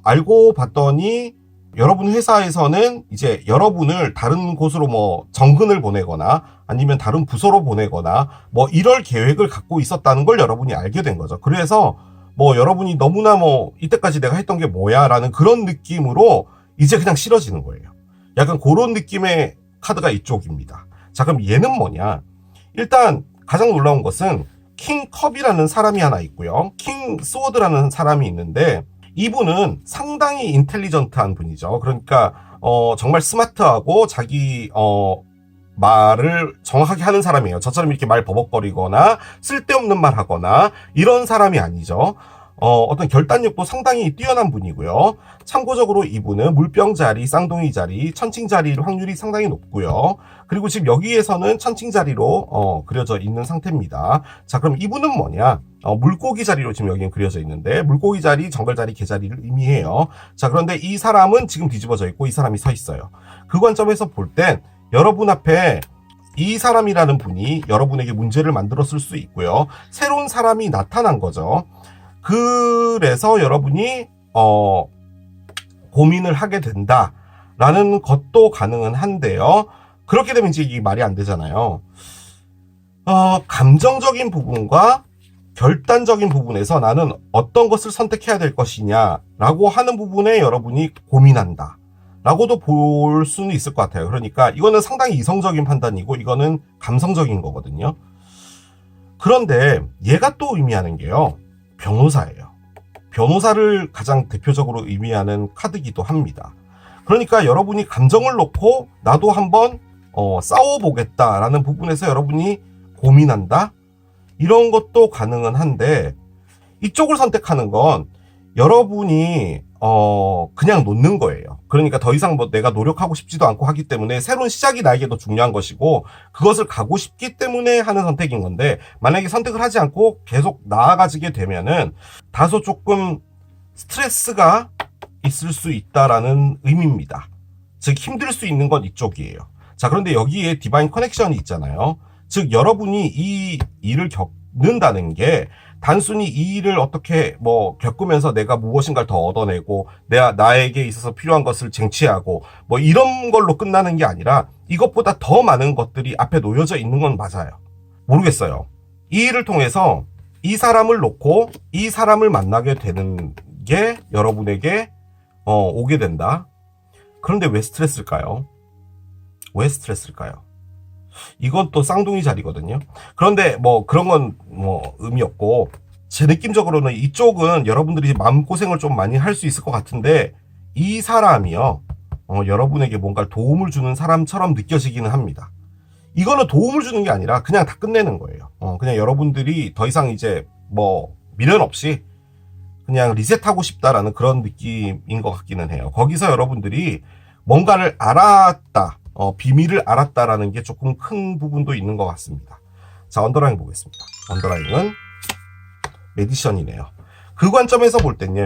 알고 봤더니 여러분 회사에서는 이제 여러분을 다른 곳으로 정근을 보내거나 아니면 다른 부서로 보내거나 이럴 계획을 갖고 있었다는 걸 여러분이 알게 된 거죠. 그래서 여러분이 너무나 이때까지 내가 했던 게 뭐야 라는 그런 느낌으로 이제 그냥 싫어지는 거예요. 약간 그런 느낌의 카드가 이쪽입니다. 자, 그럼 얘는 뭐냐? 일단 가장 놀라운 것은 킹 컵이라는 사람이 하나 있고요. 킹 스워드라는 사람이 있는데 이분은 상당히 인텔리전트한 분이죠. 그러니까 정말 스마트하고 자기 말을 정확하게 하는 사람이에요. 저처럼 이렇게 말 버벅거리거나 쓸데없는 말 하거나 이런 사람이 아니죠. 어떤 결단력도 상당히 뛰어난 분이고요. 참고적으로 이분은 물병 자리, 쌍둥이 자리, 천칭 자리일 확률이 상당히 높고요. 그리고 지금 여기에서는 천칭 자리로 그려져 있는 상태입니다. 자, 그럼 이분은 뭐냐? 물고기 자리로 지금 여기는 그려져 있는데 물고기 자리, 정글 자리, 개 자리를 의미해요. 자, 그런데 이 사람은 지금 뒤집어져 있고 이 사람이 서 있어요. 그 관점에서 볼 땐 여러분 앞에 이 사람이라는 분이 여러분에게 문제를 만들었을 수 있고요. 새로운 사람이 나타난 거죠. 그래서 여러분이 고민을 하게 된다라는 것도 가능은 한데요. 그렇게 되면 이제 이게 말이 안 되잖아요. 감정적인 부분과 결단적인 부분에서 나는 어떤 것을 선택해야 될 것이냐라고 하는 부분에 여러분이 고민한다 라고도 볼 수는 있을 것 같아요. 그러니까 이거는 상당히 이성적인 판단이고 이거는 감성적인 거거든요. 그런데 얘가 또 의미하는 게요, 변호사예요. 변호사를 가장 대표적으로 의미하는 카드기도 합니다. 그러니까 여러분이 감정을 놓고 나도 한번 싸워보겠다라는 부분에서 여러분이 고민한다? 이런 것도 가능은 한데 이쪽을 선택하는 건 여러분이 그냥 놓는 거예요. 그러니까 더 이상 뭐 내가 노력하고 싶지도 않고 하기 때문에 새로운 시작이 나에게 더 중요한 것이고, 그것을 가고 싶기 때문에 하는 선택인 건데, 만약에 선택을 하지 않고 계속 나아가지게 되면은 다소 조금 스트레스가 있을 수 있다라는 의미입니다. 즉 힘들 수 있는 건 이쪽이에요. 자, 그런데 여기에 디바인 커넥션이 있잖아요. 즉 여러분이 이 일을 겪는다는 게 단순히 이 일을 어떻게 뭐 겪으면서 내가 무엇인가를 더 얻어내고 나에게 있어서 필요한 것을 쟁취하고 뭐 이런 걸로 끝나는 게 아니라 이것보다 더 많은 것들이 앞에 놓여져 있는 건 맞아요. 모르겠어요. 이 일을 통해서 이 사람을 놓고 이 사람을 만나게 되는 게 여러분에게 오게 된다. 그런데 왜 스트레스일까요? 왜 스트레스일까요? 이건 또 쌍둥이 자리거든요. 그런데 뭐 그런 건 뭐 의미 없고, 제 느낌적으로는 이쪽은 여러분들이 마음고생을 좀 많이 할 수 있을 것 같은데, 이 사람이요 여러분에게 뭔가 도움을 주는 사람처럼 느껴지기는 합니다. 이거는 도움을 주는 게 아니라 그냥 다 끝내는 거예요. 그냥 여러분들이 더 이상 이제 뭐 미련 없이 그냥 리셋하고 싶다라는 그런 느낌인 것 같기는 해요. 거기서 여러분들이 뭔가를 알았다, 비밀을 알았다라는 게 조금 큰 부분도 있는 것 같습니다. 자, 언더라인 보겠습니다. 언더라인은 매디션이네요. 그 관점에서 볼 땐요,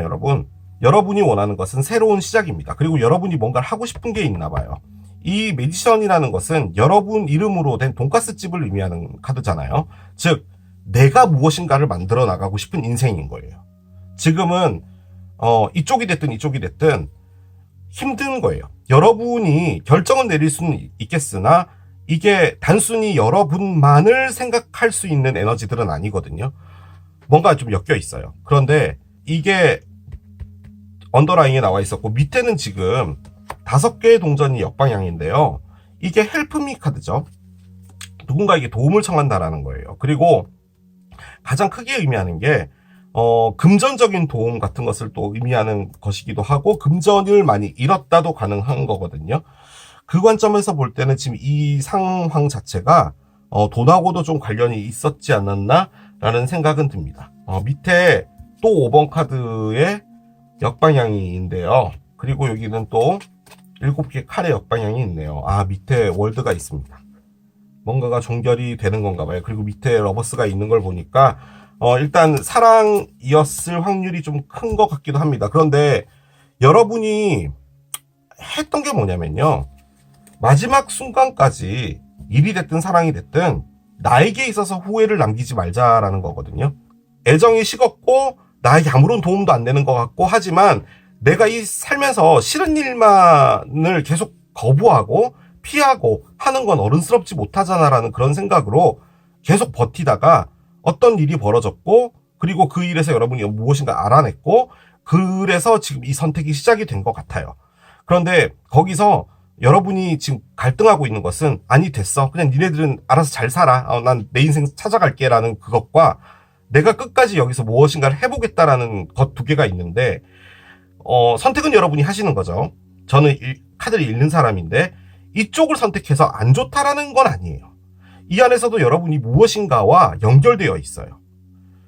여러분이 원하는 것은 새로운 시작입니다. 그리고 여러분이 뭔가를 하고 싶은 게 있나 봐요. 이 매디션이라는 것은 여러분 이름으로 된 돈가스 집을 의미하는 카드잖아요. 즉 내가 무엇인가를 만들어 나가고 싶은 인생인 거예요. 지금은 이쪽이 됐든 힘든 거예요. 여러분이 결정은 내릴 수는 있겠으나 이게 단순히 여러분만을 생각할 수 있는 에너지들은 아니거든요. 뭔가 좀 엮여 있어요. 그런데 이게 언더라인에 나와 있었고, 밑에는 지금 5개의 동전이 역방향인데요. 이게 헬프미 카드죠. 누군가에게 도움을 청한다라는 거예요. 그리고 가장 크게 의미하는 게 금전적인 도움 같은 것을 또 의미하는 것이기도 하고, 금전을 많이 잃었다도 가능한 거거든요. 그 관점에서 볼 때는 지금 이 상황 자체가 돈하고도 좀 관련이 있었지 않았나 라는 생각은 듭니다. 밑에 또 5번 카드의 역방향이인데요. 그리고 여기는 또 7개 칼의 역방향이 있네요. 밑에 월드가 있습니다. 뭔가가 종결이 되는 건가 봐요. 그리고 밑에 러버스가 있는 걸 보니까 일단 사랑이었을 확률이 좀 큰 것 같기도 합니다. 그런데 여러분이 했던 게 뭐냐면요, 마지막 순간까지 일이 됐든 사랑이 됐든 나에게 있어서 후회를 남기지 말자라는 거거든요. 애정이 식었고 나에게 아무런 도움도 안 되는 것 같고 하지만 내가 이 살면서 싫은 일만을 계속 거부하고 피하고 하는 건 어른스럽지 못하잖아라는 그런 생각으로 계속 버티다가 어떤 일이 벌어졌고, 그리고 그 일에서 여러분이 무엇인가 알아냈고, 그래서 지금 이 선택이 시작이 된 것 같아요. 그런데 거기서 여러분이 지금 갈등하고 있는 것은, 아니 됐어, 그냥 니네들은 알아서 잘 살아, 난 내 인생 찾아갈게 라는 그것과, 내가 끝까지 여기서 무엇인가를 해보겠다라는 것 두 개가 있는데, 선택은 여러분이 하시는 거죠. 저는 카드를 읽는 사람인데 이쪽을 선택해서 안 좋다라는 건 아니에요. 이 안에서도 여러분이 무엇인가와 연결되어 있어요.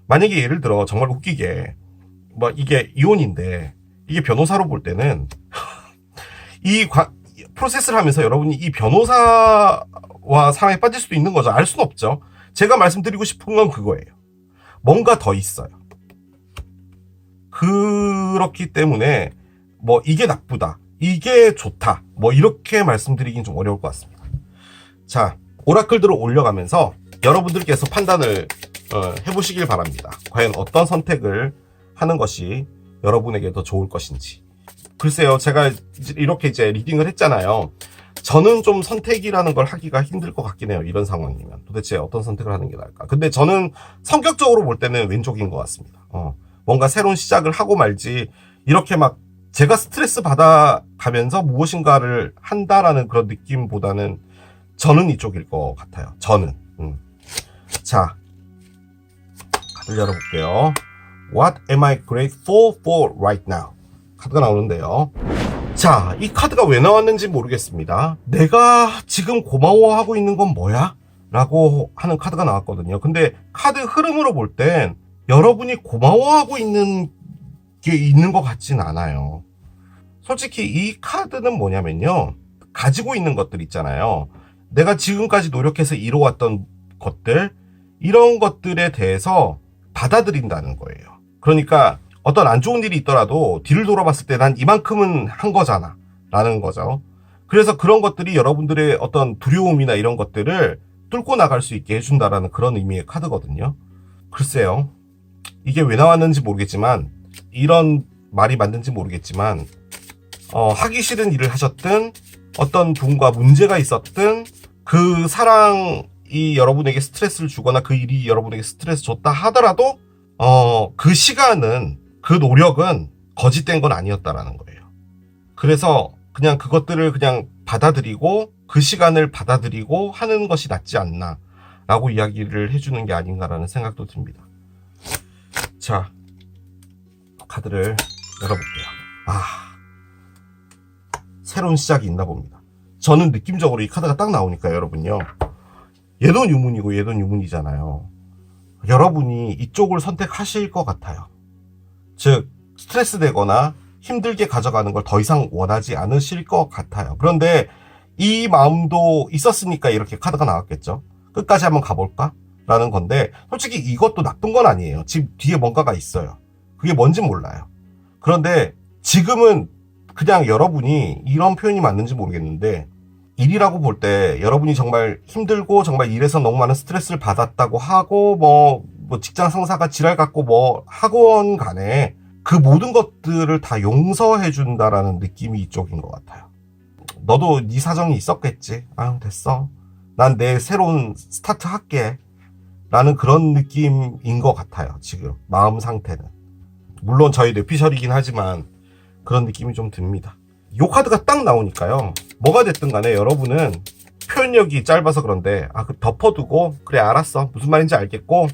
만약에 예를 들어 정말 웃기게 뭐 이게 이혼인데, 이게 변호사로 볼 때는 프로세스를 하면서 여러분이 이 변호사와 사랑에 빠질 수도 있는 거죠. 알 수는 없죠. 제가 말씀드리고 싶은 건 그거예요. 뭔가 더 있어요. 그렇기 때문에 뭐 이게 나쁘다, 이게 좋다, 뭐 이렇게 말씀드리긴 좀 어려울 것 같습니다. 자, 오라클들을 올려가면서 여러분들께서 판단을 해보시길 바랍니다. 과연 어떤 선택을 하는 것이 여러분에게 더 좋을 것인지. 글쎄요, 제가 이렇게 이제 리딩을 했잖아요. 저는 좀 선택이라는 걸 하기가 힘들 것 같긴 해요. 이런 상황이면 도대체 어떤 선택을 하는 게 나을까. 근데 저는 성격적으로 볼 때는 왼쪽인 것 같습니다. 뭔가 새로운 시작을 하고 말지, 이렇게 막 제가 스트레스 받아가면서 무엇인가를 한다라는 그런 느낌보다는 저는 이쪽일 것 같아요. 저는. 자, 카드를 열어볼게요. What am I grateful for right now? 카드가 나오는데요. 자, 이 카드가 왜 나왔는지 모르겠습니다. 내가 지금 고마워하고 있는 건 뭐야? 라고 하는 카드가 나왔거든요. 근데 카드 흐름으로 볼 땐 여러분이 고마워하고 있는 게 있는 것 같진 않아요. 솔직히 이 카드는 뭐냐면요. 가지고 있는 것들 있잖아요. 내가 지금까지 노력해서 이뤄왔던 것들, 이런 것들에 대해서 받아들인다는 거예요. 그러니까 어떤 안 좋은 일이 있더라도 뒤를 돌아봤을 때 난 이만큼은 한 거잖아 라는 거죠. 그래서 그런 것들이 여러분들의 어떤 두려움이나 이런 것들을 뚫고 나갈 수 있게 해준다라는 그런 의미의 카드거든요. 글쎄요. 이게 왜 나왔는지 모르겠지만, 이런 말이 맞는지 모르겠지만, 하기 싫은 일을 하셨든 어떤 분과 문제가 있었든 그 사랑이 여러분에게 스트레스를 주거나 그 일이 여러분에게 스트레스 줬다 하더라도 그 시간은, 그 노력은 거짓된 건 아니었다라는 거예요. 그래서 그냥 그것들을 그냥 받아들이고 그 시간을 받아들이고 하는 것이 낫지 않나 라고 이야기를 해주는 게 아닌가라는 생각도 듭니다. 자, 카드를 열어볼게요. 새로운 시작이 있나 봅니다. 저는 느낌적으로 이 카드가 딱 나오니까 여러분요, 얘도 유문이고 얘도 유문이잖아요. 여러분이 이쪽을 선택하실 것 같아요. 즉 스트레스 되거나 힘들게 가져가는 걸 더 이상 원하지 않으실 것 같아요. 그런데 이 마음도 있었으니까 이렇게 카드가 나왔겠죠. 끝까지 한번 가볼까? 라는 건데, 솔직히 이것도 나쁜 건 아니에요. 지금 뒤에 뭔가가 있어요. 그게 뭔지 몰라요. 그런데 지금은 그냥 여러분이, 이런 표현이 맞는지 모르겠는데, 일이라고 볼 때 여러분이 정말 힘들고 정말 일에서 너무 많은 스트레스를 받았다고 하고 뭐 직장 상사가 지랄 갖고 뭐 학원 간에 그 모든 것들을 다 용서해 준다라는 느낌이 이쪽인 것 같아요. 너도 네 사정이 있었겠지. 됐어. 난 내 새로운 스타트 할게. 라는 그런 느낌인 것 같아요. 지금 마음 상태는. 물론 저희 뇌피셜이긴 하지만 그런 느낌이 좀 듭니다. 이 카드가 딱 나오니까요, 뭐가 됐든 간에 여러분은 표현력이 짧아서 그런데 덮어두고, 그래 알았어, 무슨 말인지 알겠고,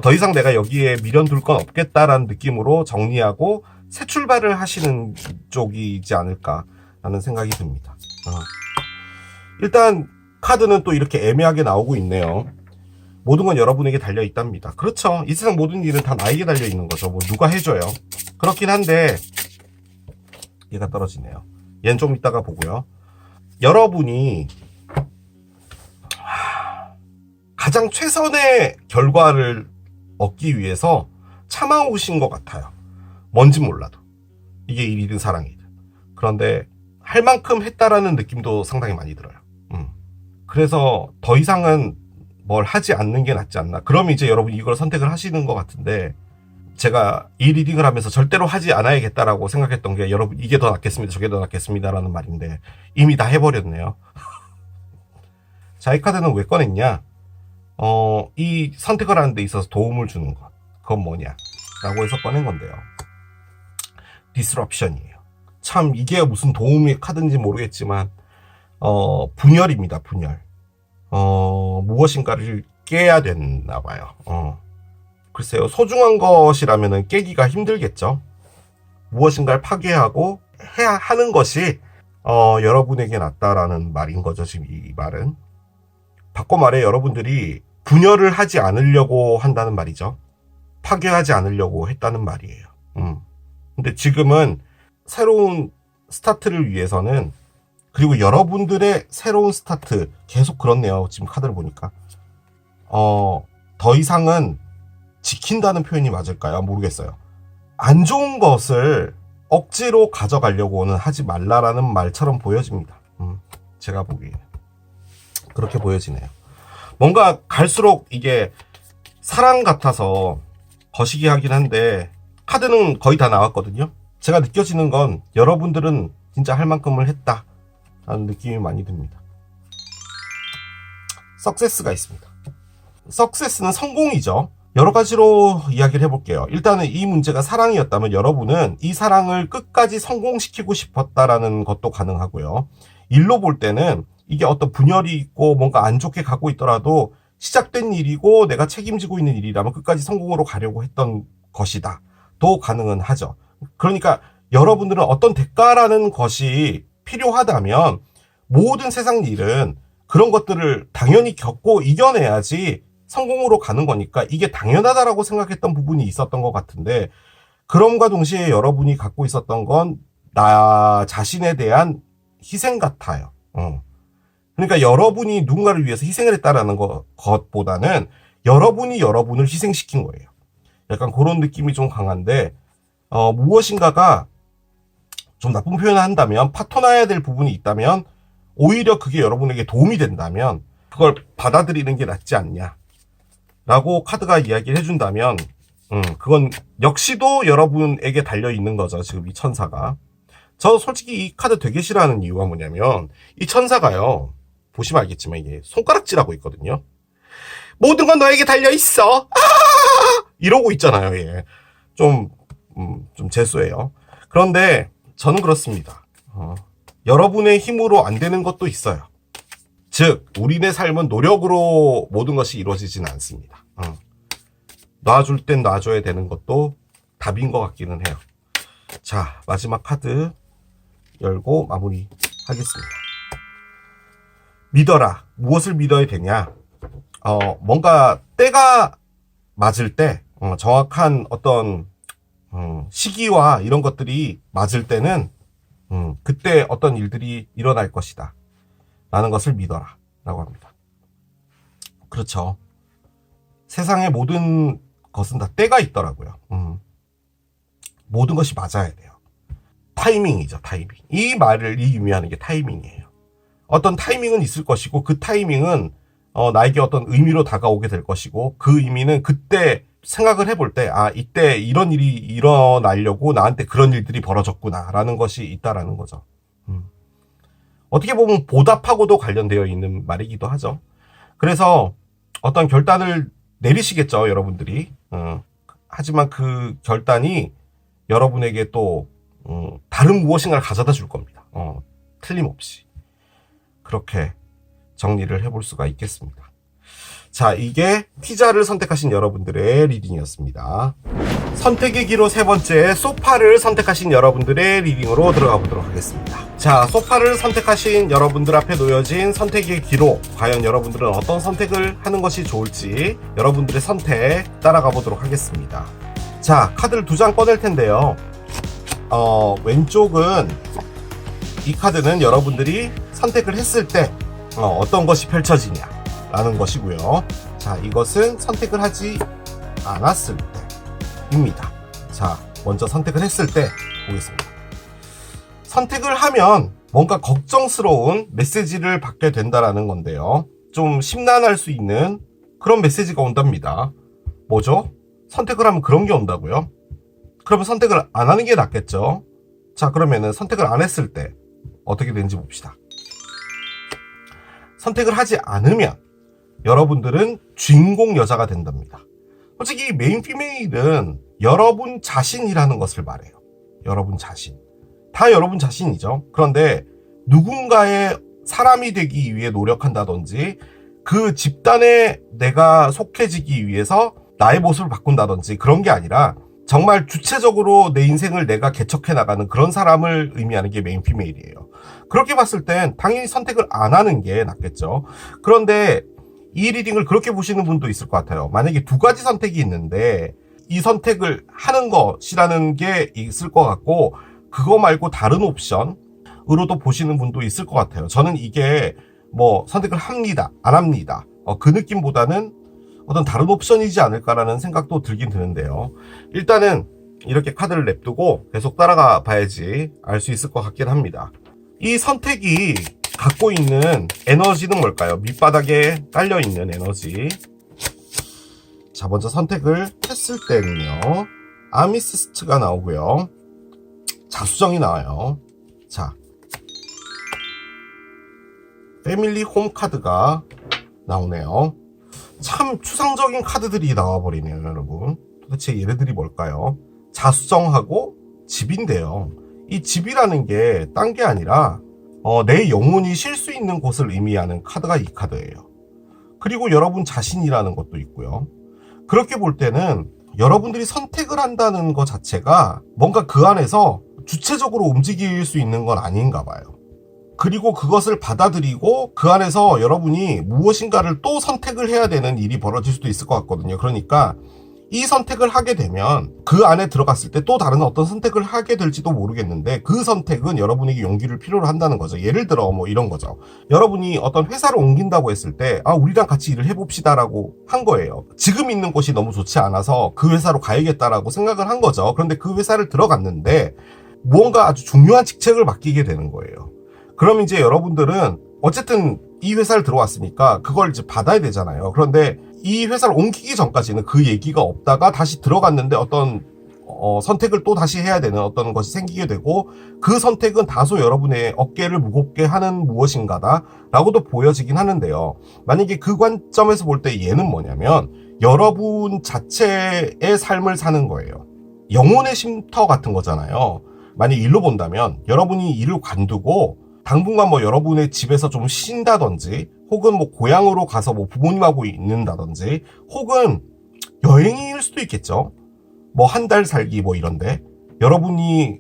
더 이상 내가 여기에 미련 둘 건 없겠다라는 느낌으로 정리하고 새 출발을 하시는 쪽이지 않을까라는 생각이 듭니다. 일단 카드는 또 이렇게 애매하게 나오고 있네요. 모든 건 여러분에게 달려 있답니다. 그렇죠. 이 세상 모든 일은 다 나에게 달려 있는 거죠. 뭐 누가 해줘요. 그렇긴 한데, 얘가 떨어지네요. 얘는 좀 이따가 보고요. 여러분이 가장 최선의 결과를 얻기 위해서 참아오신 것 같아요. 뭔진 몰라도. 이게 일이든 사랑이든. 그런데 할 만큼 했다라는 느낌도 상당히 많이 들어요. 그래서 더 이상은 뭘 하지 않는 게 낫지 않나. 그럼 이제 여러분이 이걸 선택을 하시는 것 같은데, 제가 이 리딩을 하면서 절대로 하지 않아야겠다라고 생각했던 게, 여러분 이게 더 낫겠습니다, 저게 더 낫겠습니다라는 말인데 이미 다 해버렸네요. 자, 이 카드는 왜 꺼냈냐? 이 선택을 하는 데 있어서 도움을 주는 것, 그건 뭐냐 라고 해서 꺼낸 건데요. 디스럽션이에요. 참 이게 무슨 도움의 카드인지 모르겠지만 분열입니다. 분열. 무엇인가를 깨야 됐나 봐요. 글쎄요, 소중한 것이라면은 깨기가 힘들겠죠. 무엇인가를 파괴하고 해야 하는 것이 여러분에게 낫다라는 말인 거죠. 지금 이 말은 바꿔 말해 여러분들이 분열을 하지 않으려고 한다는 말이죠. 파괴하지 않으려고 했다는 말이에요. 근데 지금은 새로운 스타트를 위해서는, 그리고 여러분들의 새로운 스타트, 계속 그렇네요. 지금 카드를 보니까 더 이상은 지킨다는 표현이 맞을까요? 모르겠어요. 안 좋은 것을 억지로 가져가려고는 하지 말라라는 말처럼 보여집니다. 제가 보기에는 그렇게 보여지네요. 뭔가 갈수록 이게 사랑 같아서 거시기 하긴 한데, 카드는 거의 다 나왔거든요. 제가 느껴지는 건 여러분들은 진짜 할 만큼을 했다 라는 느낌이 많이 듭니다. 석세스가 있습니다. 석세스는 성공이죠. 여러 가지로 이야기를 해볼게요. 일단은 이 문제가 사랑이었다면 여러분은 이 사랑을 끝까지 성공시키고 싶었다라는 것도 가능하고요. 일로 볼 때는 이게 어떤 분열이 있고 뭔가 안 좋게 가고 있더라도 시작된 일이고 내가 책임지고 있는 일이라면 끝까지 성공으로 가려고 했던 것이다 도 가능은 하죠. 그러니까 여러분들은 어떤 대가라는 것이 필요하다면 모든 세상 일은 그런 것들을 당연히 겪고 이겨내야지 성공으로 가는 거니까 이게 당연하다라고 생각했던 부분이 있었던 것 같은데, 그럼과 동시에 여러분이 갖고 있었던 건 나 자신에 대한 희생 같아요. 그러니까 여러분이 누군가를 위해서 희생을 했다라는 것보다는 여러분이 여러분을 희생시킨 거예요. 약간 그런 느낌이 좀 강한데, 무엇인가가 좀 나쁜 표현을 한다면, 파토나야 될 부분이 있다면, 오히려 그게 여러분에게 도움이 된다면, 그걸 받아들이는 게 낫지 않냐. 라고 카드가 이야기를 해준다면, 그건 역시도 여러분에게 달려있는 거죠. 지금 이 천사가. 저 솔직히 이 카드 되게 싫어하는 이유가 뭐냐면, 이 천사가요, 보시면 알겠지만 이게 손가락질하고 있거든요. 모든 건 너에게 달려있어. 이러고 있잖아요, 얘. 좀 재수해요. 그런데 저는 그렇습니다. 여러분의 힘으로 안 되는 것도 있어요. 즉, 우리네 삶은 노력으로 모든 것이 이루어지진 않습니다. 놔줄 땐 놔줘야 되는 것도 답인 것 같기는 해요. 자, 마지막 카드 열고 마무리 하겠습니다. 믿어라. 무엇을 믿어야 되냐? 뭔가 때가 맞을 때, 정확한 어떤 시기와 이런 것들이 맞을 때는 그때 어떤 일들이 일어날 것이다 라는 것을 믿어라 라고 합니다. 그렇죠. 세상의 모든 것은 다 때가 있더라고요. 모든 것이 맞아야 돼요. 타이밍이죠, 타이밍. 이 말을 의미하는 게 타이밍이에요. 어떤 타이밍은 있을 것이고 그 타이밍은 나에게 어떤 의미로 다가오게 될 것이고 그 의미는 그때 생각을 해볼 때 이때 이런 일이 일어나려고 나한테 그런 일들이 벌어졌구나 라는 것이 있다라는 거죠. 어떻게 보면 보답하고도 관련되어 있는 말이기도 하죠. 그래서 어떤 결단을 내리시겠죠, 여러분들이. 하지만 그 결단이 여러분에게 또 다른 무엇인가를 가져다 줄 겁니다. 틀림없이. 그렇게 정리를 해볼 수가 있겠습니다. 자, 이게 피자를 선택하신 여러분들의 리딩이었습니다. 선택의 기로 세 번째, 소파를 선택하신 여러분들의 리딩으로 들어가 보도록 하겠습니다. 자, 소파를 선택하신 여러분들 앞에 놓여진 선택의 기로, 과연 여러분들은 어떤 선택을 하는 것이 좋을지 여러분들의 선택 따라가 보도록 하겠습니다. 자, 카드를 2장 꺼낼 텐데요. 왼쪽은 이 카드는 여러분들이 선택을 했을 때 어떤 것이 펼쳐지냐 라는 것이고요. 자, 이것은 선택을 하지 않았을 때입니다. 자, 먼저 선택을 했을 때 보겠습니다. 선택을 하면 뭔가 걱정스러운 메시지를 받게 된다라는 건데요. 좀 심란할 수 있는 그런 메시지가 온답니다. 뭐죠? 선택을 하면 그런 게 온다고요? 그러면 선택을 안 하는 게 낫겠죠? 자, 그러면은 선택을 안 했을 때 어떻게 되는지 봅시다. 선택을 하지 않으면 여러분들은 주인공 여자가 된답니다. 솔직히 메인 피메일은 여러분 자신이라는 것을 말해요. 여러분 자신. 다 여러분 자신이죠. 그런데 누군가의 사람이 되기 위해 노력한다든지 그 집단에 내가 속해지기 위해서 나의 모습을 바꾼다든지 그런 게 아니라 정말 주체적으로 내 인생을 내가 개척해 나가는 그런 사람을 의미하는 게 메인 피메일이에요. 그렇게 봤을 땐 당연히 선택을 안 하는 게 낫겠죠. 그런데 이 리딩을 그렇게 보시는 분도 있을 것 같아요. 만약에 2가지 선택이 있는데 이 선택을 하는 것이라는 게 있을 것 같고 그거 말고 다른 옵션으로도 보시는 분도 있을 것 같아요. 저는 이게 뭐 선택을 합니다, 안 합니다. 그 느낌보다는 어떤 다른 옵션이지 않을까라는 생각도 들긴 드는데요. 일단은 이렇게 카드를 냅두고 계속 따라가 봐야지 알 수 있을 것 같긴 합니다. 이 선택이 갖고 있는 에너지는 뭘까요? 밑바닥에 깔려있는 에너지. 자, 먼저 선택을 했을 때는요. 아미시스트가 나오고요. 자수정이 나와요. 자, 패밀리 홈 카드가 나오네요. 참 추상적인 카드들이 나와버리네요, 여러분. 도대체 얘네들이 뭘까요? 자수정하고 집인데요. 이 집이라는 게 딴 게 아니라 내 영혼이 쉴 수 있는 곳을 의미하는 카드가 이 카드예요. 그리고 여러분 자신이라는 것도 있고요. 그렇게 볼 때는 여러분들이 선택을 한다는 것 자체가 뭔가 그 안에서 주체적으로 움직일 수 있는 건 아닌가 봐요. 그리고 그것을 받아들이고 그 안에서 여러분이 무엇인가를 또 선택을 해야 되는 일이 벌어질 수도 있을 것 같거든요. 그러니까 이 선택을 하게 되면 그 안에 들어갔을 때 또 다른 어떤 선택을 하게 될지도 모르겠는데 그 선택은 여러분에게 용기를 필요로 한다는 거죠. 예를 들어 뭐 이런 거죠. 여러분이 어떤 회사를 옮긴다고 했을 때 우리랑 같이 일을 해봅시다라고 한 거예요. 지금 있는 곳이 너무 좋지 않아서 그 회사로 가야겠다라고 생각을 한 거죠. 그런데 그 회사를 들어갔는데 무언가 아주 중요한 직책을 맡기게 되는 거예요. 그럼 이제 여러분들은 어쨌든 이 회사를 들어왔으니까 그걸 이제 받아야 되잖아요. 그런데 이 회사를 옮기기 전까지는 그 얘기가 없다가 다시 들어갔는데 어떤 선택을 또 다시 해야 되는 어떤 것이 생기게 되고 그 선택은 다소 여러분의 어깨를 무겁게 하는 무엇인가다 라고도 보여지긴 하는데요. 만약에 그 관점에서 볼 때 얘는 뭐냐면 여러분 자체의 삶을 사는 거예요. 영혼의 쉼터 같은 거잖아요. 만약 일로 본다면 여러분이 일을 관두고 당분간 뭐 여러분의 집에서 좀 쉰다든지 혹은 뭐 고향으로 가서 뭐 부모님하고 있는다든지 혹은 여행일 수도 있겠죠. 뭐 한 달 살기 뭐 이런데 여러분이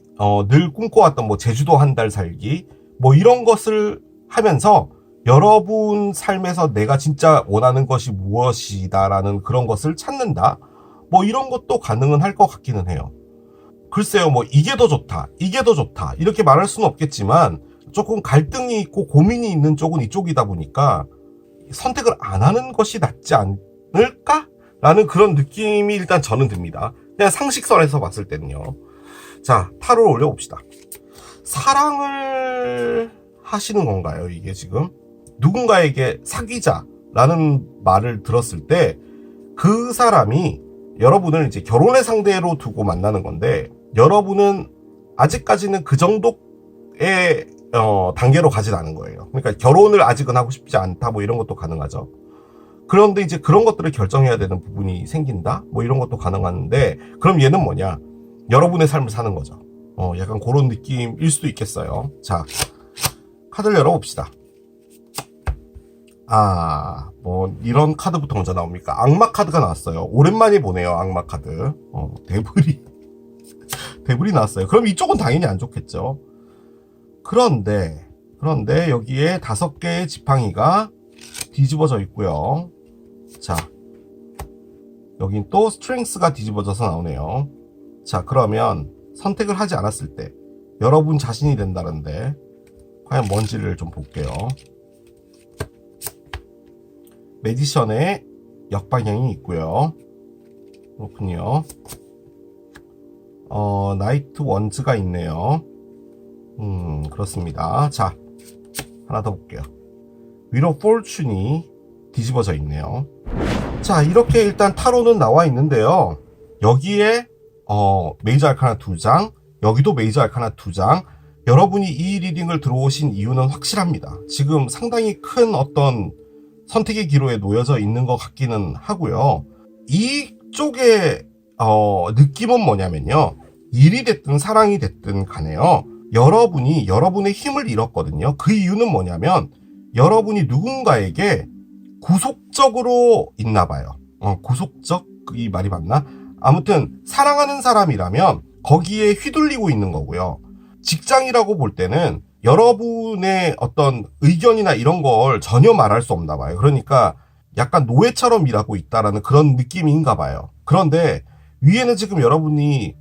늘 꿈꿔왔던 뭐 제주도 한 달 살기 뭐 이런 것을 하면서 여러분 삶에서 내가 진짜 원하는 것이 무엇이다라는 그런 것을 찾는다. 뭐 이런 것도 가능은 할 것 같기는 해요. 글쎄요, 뭐 이게 더 좋다, 이게 더 좋다 이렇게 말할 수는 없겠지만 조금 갈등이 있고 고민이 있는 쪽은 이쪽이다 보니까 선택을 안 하는 것이 낫지 않을까? 라는 그런 느낌이 일단 저는 듭니다. 그냥 상식선에서 봤을 때는요. 자, 타로를 올려봅시다. 사랑을 하시는 건가요, 이게 지금? 누군가에게 사귀자라는 말을 들었을 때 그 사람이 여러분을 이제 결혼의 상대로 두고 만나는 건데 여러분은 아직까지는 그 정도의 단계로 가진 않은 거예요. 그러니까 결혼을 아직은 하고 싶지 않다 뭐 이런 것도 가능하죠. 그런데 이제 그런 것들을 결정해야 되는 부분이 생긴다 뭐 이런 것도 가능한데 그럼 얘는 뭐냐? 여러분의 삶을 사는 거죠. 약간 그런 느낌일 수도 있겠어요. 자, 카드를 열어봅시다. 뭐 이런 카드부터 먼저 나옵니까? 악마 카드가 나왔어요. 오랜만에 보네요. 악마 카드. 데블이 나왔어요. 그럼 이쪽은 당연히 안 좋겠죠. 그런데 여기에 5개의 지팡이가 뒤집어져 있고요. 자, 여긴 또 스트렝스가 뒤집어져서 나오네요. 자, 그러면 선택을 하지 않았을 때 여러분 자신이 된다는데 과연 뭔지를 좀 볼게요. 매지션의 역방향이 있고요. 그렇군요. 나이트 원즈가 있네요. 그렇습니다. 자, 하나 더 볼게요. 위로 포춘이 뒤집어져 있네요. 자, 이렇게 일단 타로는 나와 있는데요. 여기에 메이저 알카나 2장, 여기도 메이저 알카나 2장. 여러분이 이 리딩을 들어오신 이유는 확실합니다. 지금 상당히 큰 어떤 선택의 기로에 놓여져 있는 것 같기는 하고요. 이쪽의 느낌은 뭐냐면요. 일이 됐든 사랑이 됐든 간에요. 여러분이 여러분의 힘을 잃었거든요. 그 이유는 뭐냐면 여러분이 누군가에게 구속적으로 있나 봐요. 구속적? 이 말이 맞나? 아무튼 사랑하는 사람이라면 거기에 휘둘리고 있는 거고요. 직장이라고 볼 때는 여러분의 어떤 의견이나 이런 걸 전혀 말할 수 없나 봐요. 그러니까 약간 노예처럼 일하고 있다라는 그런 느낌인가 봐요. 그런데 위에는 지금 여러분이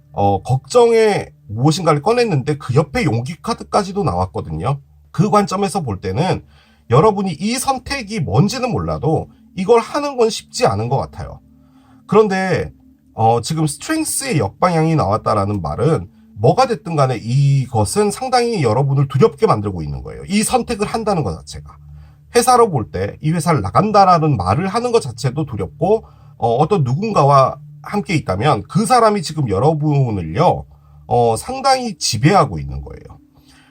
걱정에 무엇인가를 꺼냈는데 그 옆에 용기 카드까지도 나왔거든요. 그 관점에서 볼 때는 여러분이 이 선택이 뭔지는 몰라도 이걸 하는 건 쉽지 않은 것 같아요. 그런데 지금 스트렝스의 역방향이 나왔다라는 말은 뭐가 됐든 간에 이것은 상당히 여러분을 두렵게 만들고 있는 거예요. 이 선택을 한다는 것 자체가. 회사로 볼 때 이 회사를 나간다라는 말을 하는 것 자체도 두렵고 어떤 누군가와 함께 있다면 그 사람이 지금 여러분을요 상당히 지배하고 있는 거예요.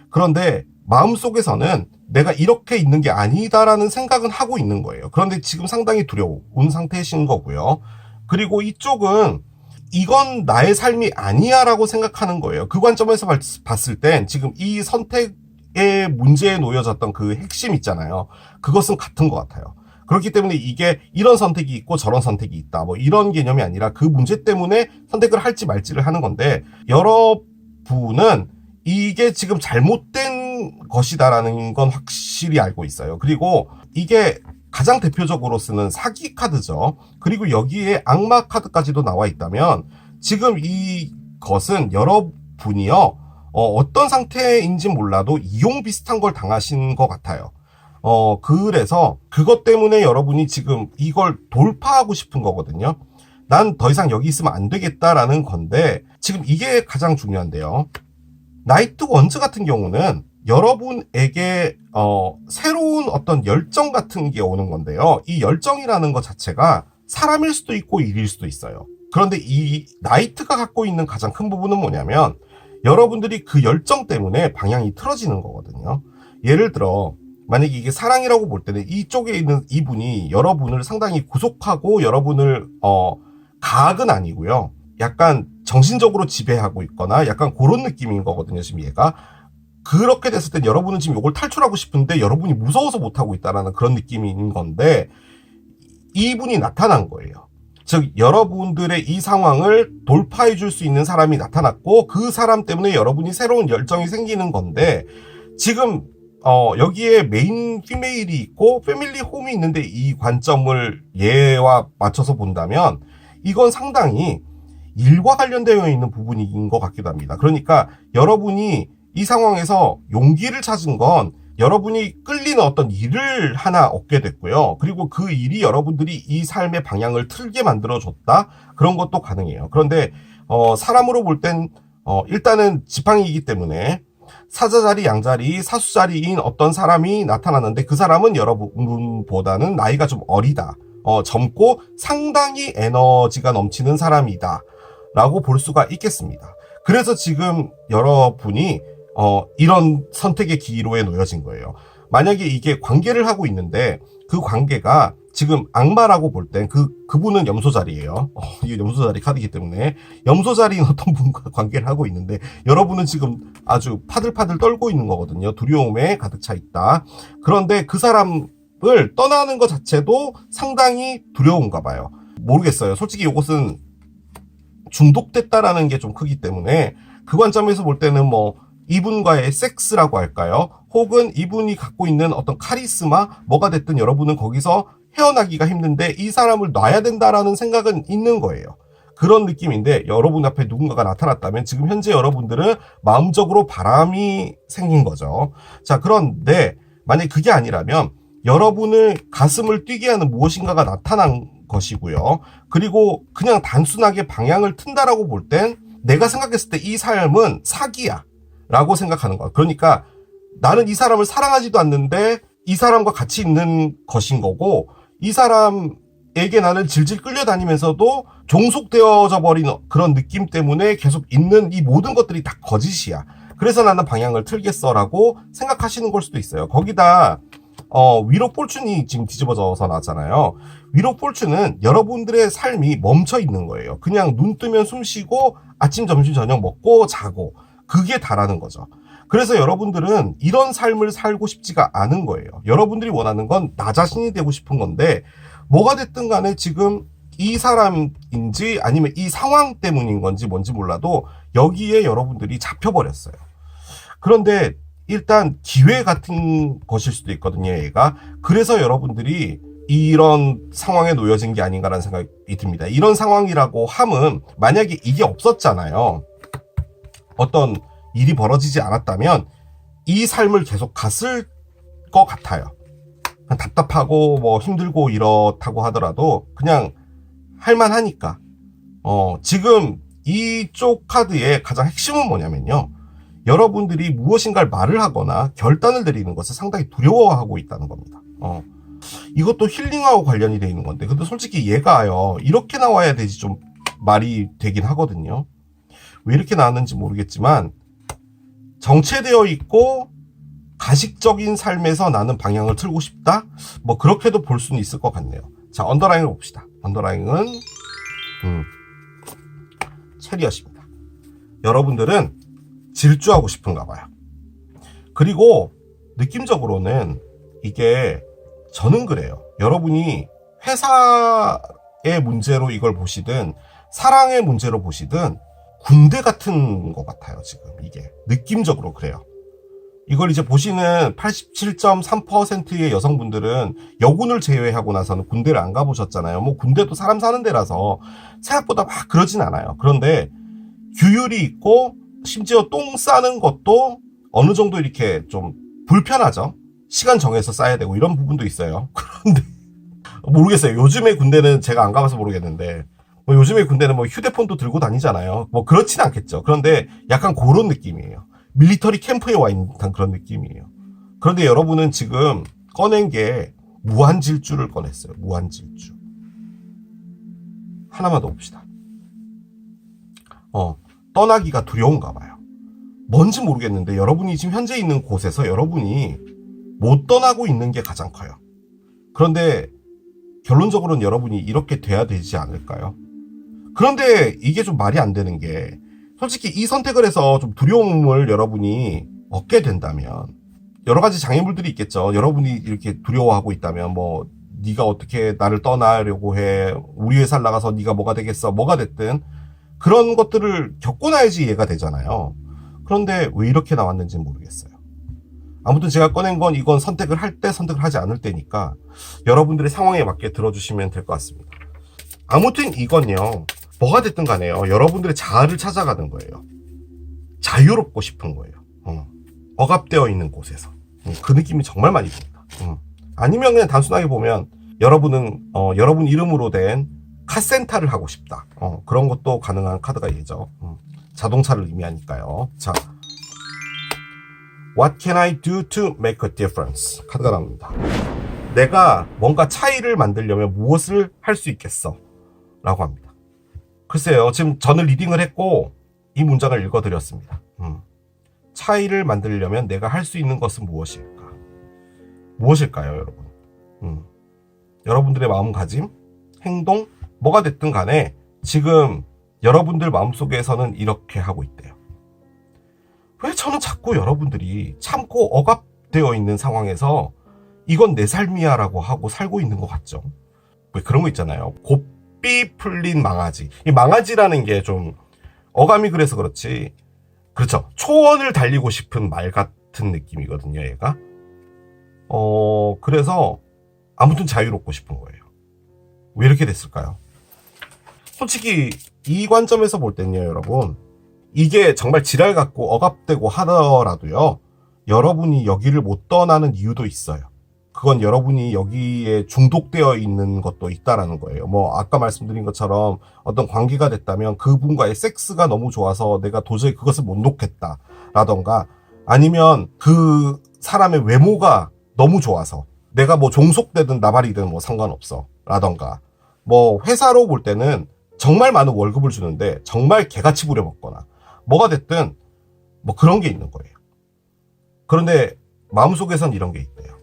그런데 마음속에서는 내가 이렇게 있는 게 아니다라는 생각은 하고 있는 거예요. 그런데 지금 상당히 두려운 상태이신 거고요. 그리고 이쪽은 이건 나의 삶이 아니야 라고 생각하는 거예요. 그 관점에서 봤을 땐 지금 이 선택의 문제에 놓여졌던 그 핵심 있잖아요. 그것은 같은 것 같아요. 그렇기 때문에 이게 이런 선택이 있고 저런 선택이 있다 뭐 이런 개념이 아니라 그 문제 때문에 선택을 할지 말지를 하는 건데 여러분은 이게 지금 잘못된 것이다라는 건 확실히 알고 있어요. 그리고 이게 가장 대표적으로 쓰는 사기 카드죠. 그리고 여기에 악마 카드까지도 나와 있다면 지금 이것은 여러분이요, 어떤 상태인지 몰라도 이용 비슷한 걸 당하신 것 같아요. 그래서 그것 때문에 여러분이 지금 이걸 돌파하고 싶은 거거든요. 난 더 이상 여기 있으면 안 되겠다라는 건데, 지금 이게 가장 중요한데요. 나이트 원즈 같은 경우는 여러분에게 새로운 어떤 열정 같은 게 오는 건데요. 이 열정이라는 것 자체가 사람일 수도 있고 일일 수도 있어요. 그런데 이 나이트가 갖고 있는 가장 큰 부분은 뭐냐면 여러분들이 그 열정 때문에 방향이 틀어지는 거거든요. 예를 들어 만약에 이게 사랑이라고 볼 때는 이쪽에 있는 이분이 여러분을 상당히 구속하고 여러분을 가학은 아니고요. 약간 정신적으로 지배하고 있거나 약간 그런 느낌인 거거든요. 지금 얘가. 그렇게 됐을 땐 여러분은 지금 이걸 탈출하고 싶은데 여러분이 무서워서 못하고 있다는 그런 느낌인 건데, 이분이 나타난 거예요. 즉 여러분들의 이 상황을 돌파해 줄 수 있는 사람이 나타났고 그 사람 때문에 여러분이 새로운 열정이 생기는 건데, 지금 여기에 메인 피메일이 있고 패밀리 홈이 있는데 이 관점을 얘와 맞춰서 본다면 이건 상당히 일과 관련되어 있는 부분인 것 같기도 합니다. 그러니까 여러분이 이 상황에서 용기를 찾은 건 여러분이 끌리는 어떤 일을 하나 얻게 됐고요. 그리고 그 일이 여러분들이 이 삶의 방향을 틀게 만들어줬다. 그런 것도 가능해요. 그런데 사람으로 볼 땐 일단은 지팡이이기 때문에 사자자리, 양자리, 사수자리인 어떤 사람이 나타났는데 그 사람은 여러분보다는 나이가 좀 어리다. 젊고 상당히 에너지가 넘치는 사람이다. 라고 볼 수가 있겠습니다. 그래서 지금 여러분이 이런 선택의 기로에 놓여진 거예요. 만약에 이게 관계를 하고 있는데 그 관계가 지금 악마라고 볼 땐 그분은 염소자리예요. 이게 염소자리 카드이기 때문에 염소자리인 어떤 분과 관계를 하고 있는데 여러분은 지금 아주 파들파들 떨고 있는 거거든요. 두려움에 가득 차 있다. 그런데 그 사람을 떠나는 것 자체도 상당히 두려운가 봐요. 모르겠어요. 솔직히 이것은 중독됐다라는 게 좀 크기 때문에 그 관점에서 볼 때는 뭐 이분과의 섹스라고 할까요? 혹은 이분이 갖고 있는 어떤 카리스마, 뭐가 됐든 여러분은 거기서 헤어나기가 힘든데 이 사람을 놔야 된다라는 생각은 있는 거예요. 그런 느낌인데 여러분 앞에 누군가가 나타났다면 지금 현재 여러분들은 마음적으로 바람이 생긴 거죠. 자, 그런데 만약에 그게 아니라면 여러분을 가슴을 뛰게 하는 무엇인가가 나타난 것이고요. 그리고 그냥 단순하게 방향을 튼다라고 볼 땐 내가 생각했을 때 이 삶은 사기야 라고 생각하는 거야. 그러니까 나는 이 사람을 사랑하지도 않는데 이 사람과 같이 있는 것인 거고, 이 사람에게 나는 질질 끌려다니면서도 종속되어져 버린 그런 느낌 때문에 계속 있는 이 모든 것들이 다 거짓이야. 그래서 나는 방향을 틀겠어라고 생각하시는 걸 수도 있어요. 거기다 위로 폴춘이 지금 뒤집어져서 나왔잖아요. 위로 폴춘은 여러분들의 삶이 멈춰 있는 거예요. 그냥 눈 뜨면 숨 쉬고 아침, 점심, 저녁 먹고 자고, 그게 다라는 거죠. 그래서 여러분들은 이런 삶을 살고 싶지가 않은 거예요. 여러분들이 원하는 건 나 자신이 되고 싶은 건데, 뭐가 됐든 간에 지금 이 사람인지 아니면 이 상황 때문인 건지 뭔지 몰라도 여기에 여러분들이 잡혀버렸어요. 그런데 일단 기회 같은 것일 수도 있거든요, 얘가. 그래서 여러분들이 이런 상황에 놓여진 게 아닌가라는 생각이 듭니다. 이런 상황이라고 함은 만약에 이게 없었잖아요. 어떤 일이 벌어지지 않았다면 이 삶을 계속 갔을 것 같아요. 답답하고 뭐 힘들고 이렇다고 하더라도 그냥 할만하니까. 지금 이쪽 카드의 가장 핵심은 뭐냐면요, 여러분들이 무엇인가를 말을 하거나 결단을 내리는 것을 상당히 두려워하고 있다는 겁니다. 이것도 힐링하고 관련이 돼 있는 건데, 근데 솔직히 얘가요, 이렇게 나와야 되지 좀 말이 되긴 하거든요. 왜 이렇게 나왔는지 모르겠지만 정체되어 있고 가식적인 삶에서 나는 방향을 틀고 싶다? 뭐 그렇게도 볼 수는 있을 것 같네요. 자, 언더라인을 봅시다. 언더라인은 체리엇입니다. 여러분들은 질주하고 싶은가 봐요. 그리고 느낌적으로는 이게, 저는 그래요. 여러분이 회사의 문제로 이걸 보시든 사랑의 문제로 보시든 군대 같은 것 같아요. 지금 이게 느낌적으로 그래요. 이걸 이제 보시는 87.3%의 여성분들은 여군을 제외하고 나서는 군대를 안 가보셨잖아요. 뭐 군대도 사람 사는 데라서 생각보다 막 그러진 않아요. 그런데 규율이 있고 심지어 똥 싸는 것도 어느 정도 이렇게 좀 불편하죠. 시간 정해서 싸야 되고 이런 부분도 있어요. 그런데 모르겠어요. 요즘의 군대는 제가 안 가봐서 모르겠는데 뭐 요즘의 군대는 뭐 휴대폰도 들고 다니잖아요. 뭐 그렇진 않겠죠. 그런데 약간 그런 느낌이에요. 밀리터리 캠프에 와 있는 듯한 그런 느낌이에요. 그런데 여러분은 지금 꺼낸 게 무한질주를 꺼냈어요. 무한질주. 하나만 더 봅시다. 떠나기가 두려운가 봐요. 뭔지 모르겠는데 여러분이 지금 현재 있는 곳에서 여러분이 못 떠나고 있는 게 가장 커요. 그런데 결론적으로는 여러분이 이렇게 돼야 되지 않을까요? 그런데 이게 좀 말이 안 되는 게 솔직히 이 선택을 해서 좀 두려움을 여러분이 얻게 된다면 여러 가지 장애물들이 있겠죠. 여러분이 이렇게 두려워하고 있다면 뭐 네가 어떻게 나를 떠나려고 해. 우리 회사를 나가서 네가 뭐가 되겠어. 뭐가 됐든 그런 것들을 겪고 나야지 이해가 되잖아요. 그런데 왜 이렇게 나왔는지는 모르겠어요. 아무튼 제가 꺼낸 건 이건 선택을 할 때 선택을 하지 않을 때니까 여러분들의 상황에 맞게 들어주시면 될 것 같습니다. 아무튼 이건요. 뭐가 됐든 간에요. 여러분들의 자아를 찾아가는 거예요. 자유롭고 싶은 거예요. 억압되어 있는 곳에서. 그 느낌이 정말 많이 듭니다. 아니면 그냥 단순하게 보면 여러분은 여러분 이름으로 된 카센터를 하고 싶다. 그런 것도 가능한 카드가 얘죠. 자동차를 의미하니까요. 자, What can I do to make a difference? 카드가 나옵니다. 내가 뭔가 차이를 만들려면 무엇을 할 수 있겠어? 라고 합니다. 글쎄요, 지금 저는 리딩을 했고 이 문장을 읽어드렸습니다. 차이를 만들려면 내가 할 수 있는 것은 무엇일까? 무엇일까요, 여러분? 여러분들의 마음가짐, 행동, 뭐가 됐든 간에 지금 여러분들 마음속에서는 이렇게 하고 있대요. 왜 저는 자꾸 여러분들이 참고 억압되어 있는 상황에서 이건 내 삶이야 라고 하고 살고 있는 것 같죠? 왜 그런 거 있잖아요. 곱비 풀린 망아지. 이 망아지라는 게 좀 어감이 그래서 그렇지. 그렇죠. 초원을 달리고 싶은 말 같은 느낌이거든요, 얘가. 그래서 아무튼 자유롭고 싶은 거예요. 왜 이렇게 됐을까요? 솔직히 이 관점에서 볼 때는요, 여러분. 이게 정말 지랄 같고 억압되고 하더라도요. 여러분이 여기를 못 떠나는 이유도 있어요. 그건 여러분이 여기에 중독되어 있는 것도 있다라는 거예요. 뭐 아까 말씀드린 것처럼 어떤 관계가 됐다면 그분과의 섹스가 너무 좋아서 내가 도저히 그것을 못 놓겠다 라던가 아니면 그 사람의 외모가 너무 좋아서 내가 뭐 종속되든 나발이든 뭐 상관없어 라던가 뭐 회사로 볼 때는 정말 많은 월급을 주는데 정말 개같이 부려먹거나 뭐가 됐든 뭐 그런 게 있는 거예요. 그런데 마음속에선 이런 게 있대요.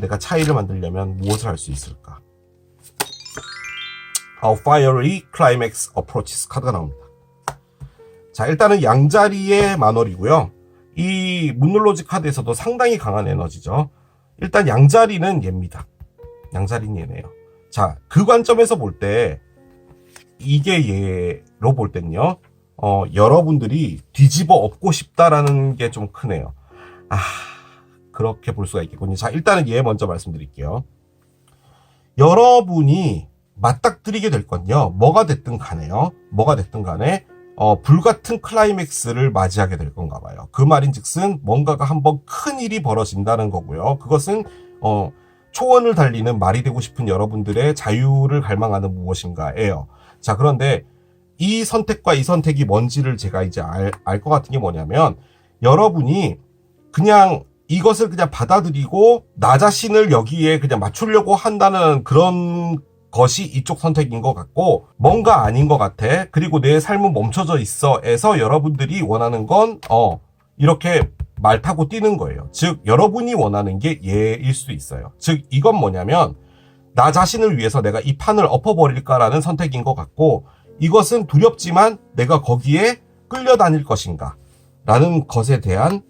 내가 차이를 만들려면 무엇을 할 수 있을까? A fiery climax approaches 카드가 나옵니다. 자, 일단은 양자리의 만월이고요. 이 문놀로지 카드에서도 상당히 강한 에너지죠. 일단 양자리는 얘입니다. 양자리는 얘네요. 자, 그 관점에서 볼 때 이게 얘로 볼 때는요. 여러분들이 뒤집어 엎고 싶다라는 게 좀 크네요. 그렇게 볼 수가 있겠군요. 자, 일단은 얘 먼저 말씀드릴게요. 여러분이 맞닥뜨리게 될 건요. 뭐가 됐든 간에요. 뭐가 됐든 간에 불같은 클라이맥스를 맞이하게 될 건가 봐요. 그 말인즉슨 뭔가가 한번 큰 일이 벌어진다는 거고요. 그것은 초원을 달리는 말이 되고 싶은 여러분들의 자유를 갈망하는 무엇인가예요. 자, 그런데 이 선택과 이 선택이 뭔지를 제가 이제 알 것 같은 게 뭐냐면 여러분이 그냥 이것을 그냥 받아들이고 나 자신을 여기에 그냥 맞추려고 한다는 그런 것이 이쪽 선택인 것 같고 뭔가 아닌 것 같아. 그리고 내 삶은 멈춰져 있어 에서 여러분들이 원하는 건 이렇게 말 타고 뛰는 거예요. 즉 여러분이 원하는 게 얘일 수 있어요. 즉 이건 뭐냐면 나 자신을 위해서 내가 이 판을 엎어버릴까라는 선택인 것 같고 이것은 두렵지만 내가 거기에 끌려다닐 것인가 라는 것에 대한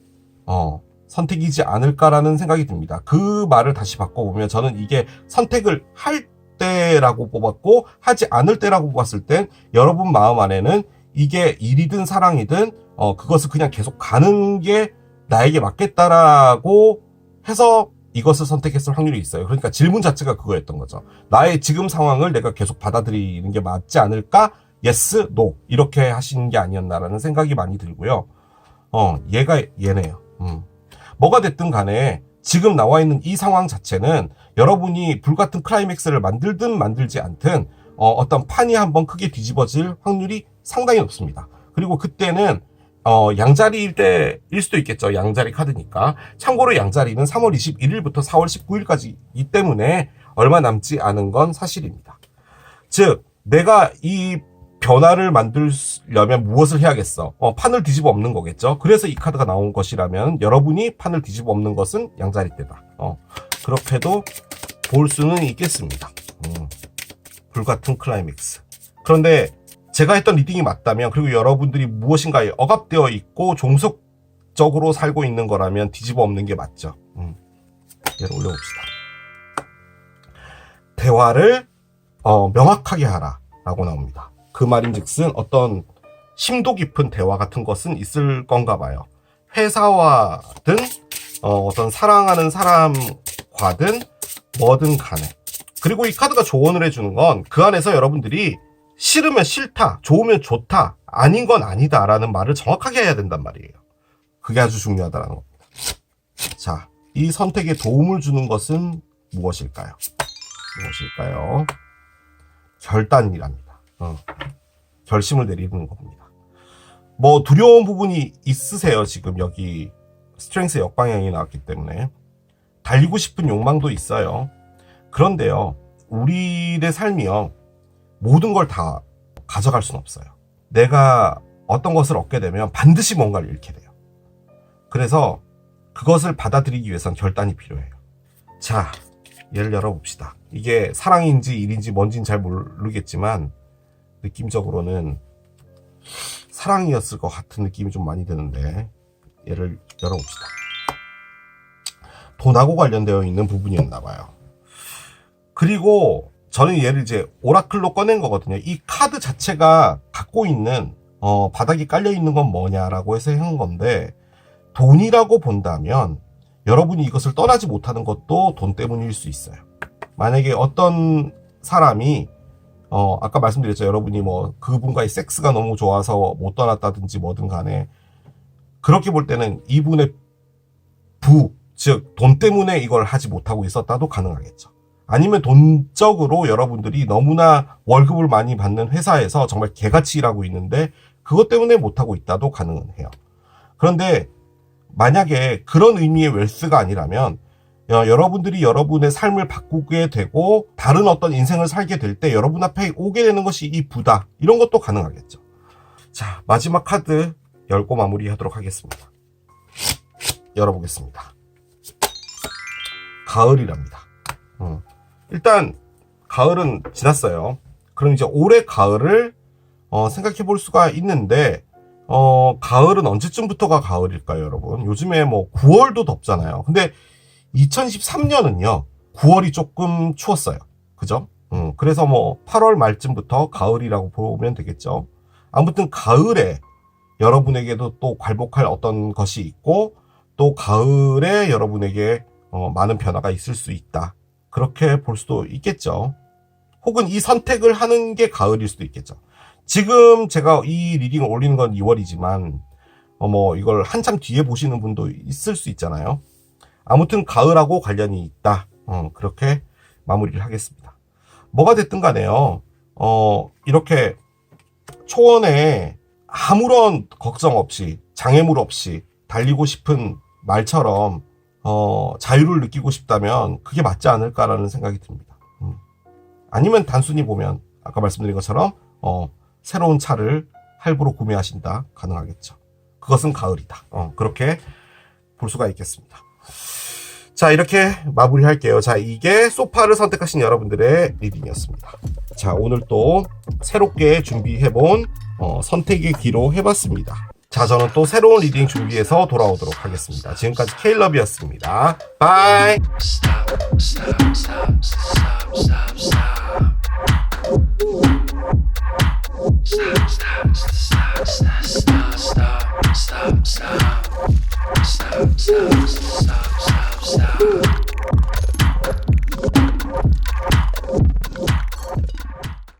선택이지 않을까라는 생각이 듭니다. 그 말을 다시 바꿔보면 저는 이게 선택을 할 때라고 뽑았고 하지 않을 때라고 뽑았을 땐 여러분 마음 안에는 이게 일이든 사랑이든 그것을 그냥 계속 가는 게 나에게 맞겠다라고 해서 이것을 선택했을 확률이 있어요. 그러니까 질문 자체가 그거였던 거죠. 나의 지금 상황을 내가 계속 받아들이는 게 맞지 않을까? yes, no 이렇게 하시는 게 아니었나라는 생각이 많이 들고요. 얘가 얘네요. 뭐가 됐든 간에 지금 나와 있는 이 상황 자체는 여러분이 불같은 클라이맥스를 만들든 만들지 않든 어떤 판이 한번 크게 뒤집어질 확률이 상당히 높습니다. 그리고 그때는 양자리일 때일 수도 있겠죠. 양자리 카드니까. 참고로 양자리는 3월 21일부터 4월 19일까지이기 때문에 얼마 남지 않은 건 사실입니다. 즉 내가 이 변화를 만들려면 무엇을 해야겠어? 판을 뒤집어 엎는 거겠죠. 그래서 이 카드가 나온 것이라면 여러분이 판을 뒤집어 엎는 것은 양자리 때다. 그렇게도 볼 수는 있겠습니다. 불같은 클라이맥스. 그런데 제가 했던 리딩이 맞다면, 그리고 여러분들이 무엇인가에 억압되어 있고 종속적으로 살고 있는 거라면 뒤집어 엎는 게 맞죠. 얘를 올려봅시다. 대화를 명확하게 하라 라고 나옵니다. 그 말인즉슨 어떤 심도 깊은 대화 같은 것은 있을 건가 봐요. 회사와든 어떤 사랑하는 사람과든 뭐든 간에. 그리고 이 카드가 조언을 해주는 건 그 안에서 여러분들이 싫으면 싫다, 좋으면 좋다, 아닌 건 아니다 라는 말을 정확하게 해야 된단 말이에요. 그게 아주 중요하다는 겁니다. 자, 이 선택에 도움을 주는 것은 무엇일까요? 결단이랍니다. 결심을 내리는 겁니다. 뭐 두려운 부분이 있으세요. 지금 여기 스트렝스 역방향이 나왔기 때문에 달리고 싶은 욕망도 있어요. 그런데요, 우리의 삶이요, 모든 걸 다 가져갈 수는 없어요. 내가 어떤 것을 얻게 되면 반드시 뭔가를 잃게 돼요. 그래서 그것을 받아들이기 위해선 결단이 필요해요. 자, 얘를 열어봅시다. 이게 사랑인지 일인지 뭔지는 잘 모르겠지만 느낌적으로는 사랑이었을 것 같은 느낌이 좀 많이 드는데, 얘를 열어봅시다. 돈하고 관련되어 있는 부분이었나 봐요. 그리고 저는 얘를 이제 오라클로 꺼낸 거거든요. 이 카드 자체가 갖고 있는 바닥에 깔려 있는 건 뭐냐라고 해서 한 건데, 돈이라고 본다면 여러분이 이것을 떠나지 못하는 것도 돈 때문일 수 있어요. 만약에 어떤 사람이 아까 말씀드렸죠. 여러분이 뭐 그분과의 섹스가 너무 좋아서 못 떠났다든지 뭐든 간에, 그렇게 볼 때는 이분의 즉 돈 때문에 이걸 하지 못하고 있었다도 가능하겠죠. 아니면 돈적으로 여러분들이 너무나 월급을 많이 받는 회사에서 정말 개같이 일하고 있는데 그것 때문에 못하고 있다도 가능해요. 그런데 만약에 그런 의미의 웰스가 아니라면, 여러분들이 여러분의 삶을 바꾸게 되고 다른 어떤 인생을 살게 될 때 여러분 앞에 오게 되는 것이 이 부다, 이런 것도 가능하겠죠. 자, 마지막 카드 열고 마무리하도록 하겠습니다. 열어보겠습니다. 가을이랍니다. 일단 가을은 지났어요. 그럼 이제 올해 가을을 생각해 볼 수가 있는데, 가을은 언제쯤부터가 가을일까요, 여러분? 요즘에 뭐 9월도 덥잖아요. 근데 2013년은요, 9월이 조금 추웠어요. 그죠? 그래서 뭐 8월 말쯤부터 가을이라고 보면 되겠죠. 아무튼 가을에 여러분에게도 또 괄복할 어떤 것이 있고, 또 가을에 여러분에게 많은 변화가 있을 수 있다. 그렇게 볼 수도 있겠죠. 혹은 이 선택을 하는 게 가을일 수도 있겠죠. 지금 제가 이 리딩을 올리는 건 2월이지만 뭐 이걸 한참 뒤에 보시는 분도 있을 수 있잖아요. 아무튼 가을하고 관련이 있다. 그렇게 마무리를 하겠습니다. 뭐가 됐든 간에요, 이렇게 초원에 아무런 걱정 없이, 장애물 없이 달리고 싶은 말처럼 자유를 느끼고 싶다면 그게 맞지 않을까라는 생각이 듭니다. 아니면 단순히 보면 아까 말씀드린 것처럼 새로운 차를 할부로 구매하신다, 가능하겠죠. 그것은 가을이다. 그렇게 볼 수가 있겠습니다. 자, 이렇게 마무리할게요. 자, 이게 소파를 선택하신 여러분들의 리딩이었습니다. 자, 오늘 또 새롭게 준비해본 선택의 기로 해봤습니다. 자, 저는 또 새로운 리딩 준비해서 돌아오도록 하겠습니다. 지금까지 케일럽이었습니다. 바이! Stop.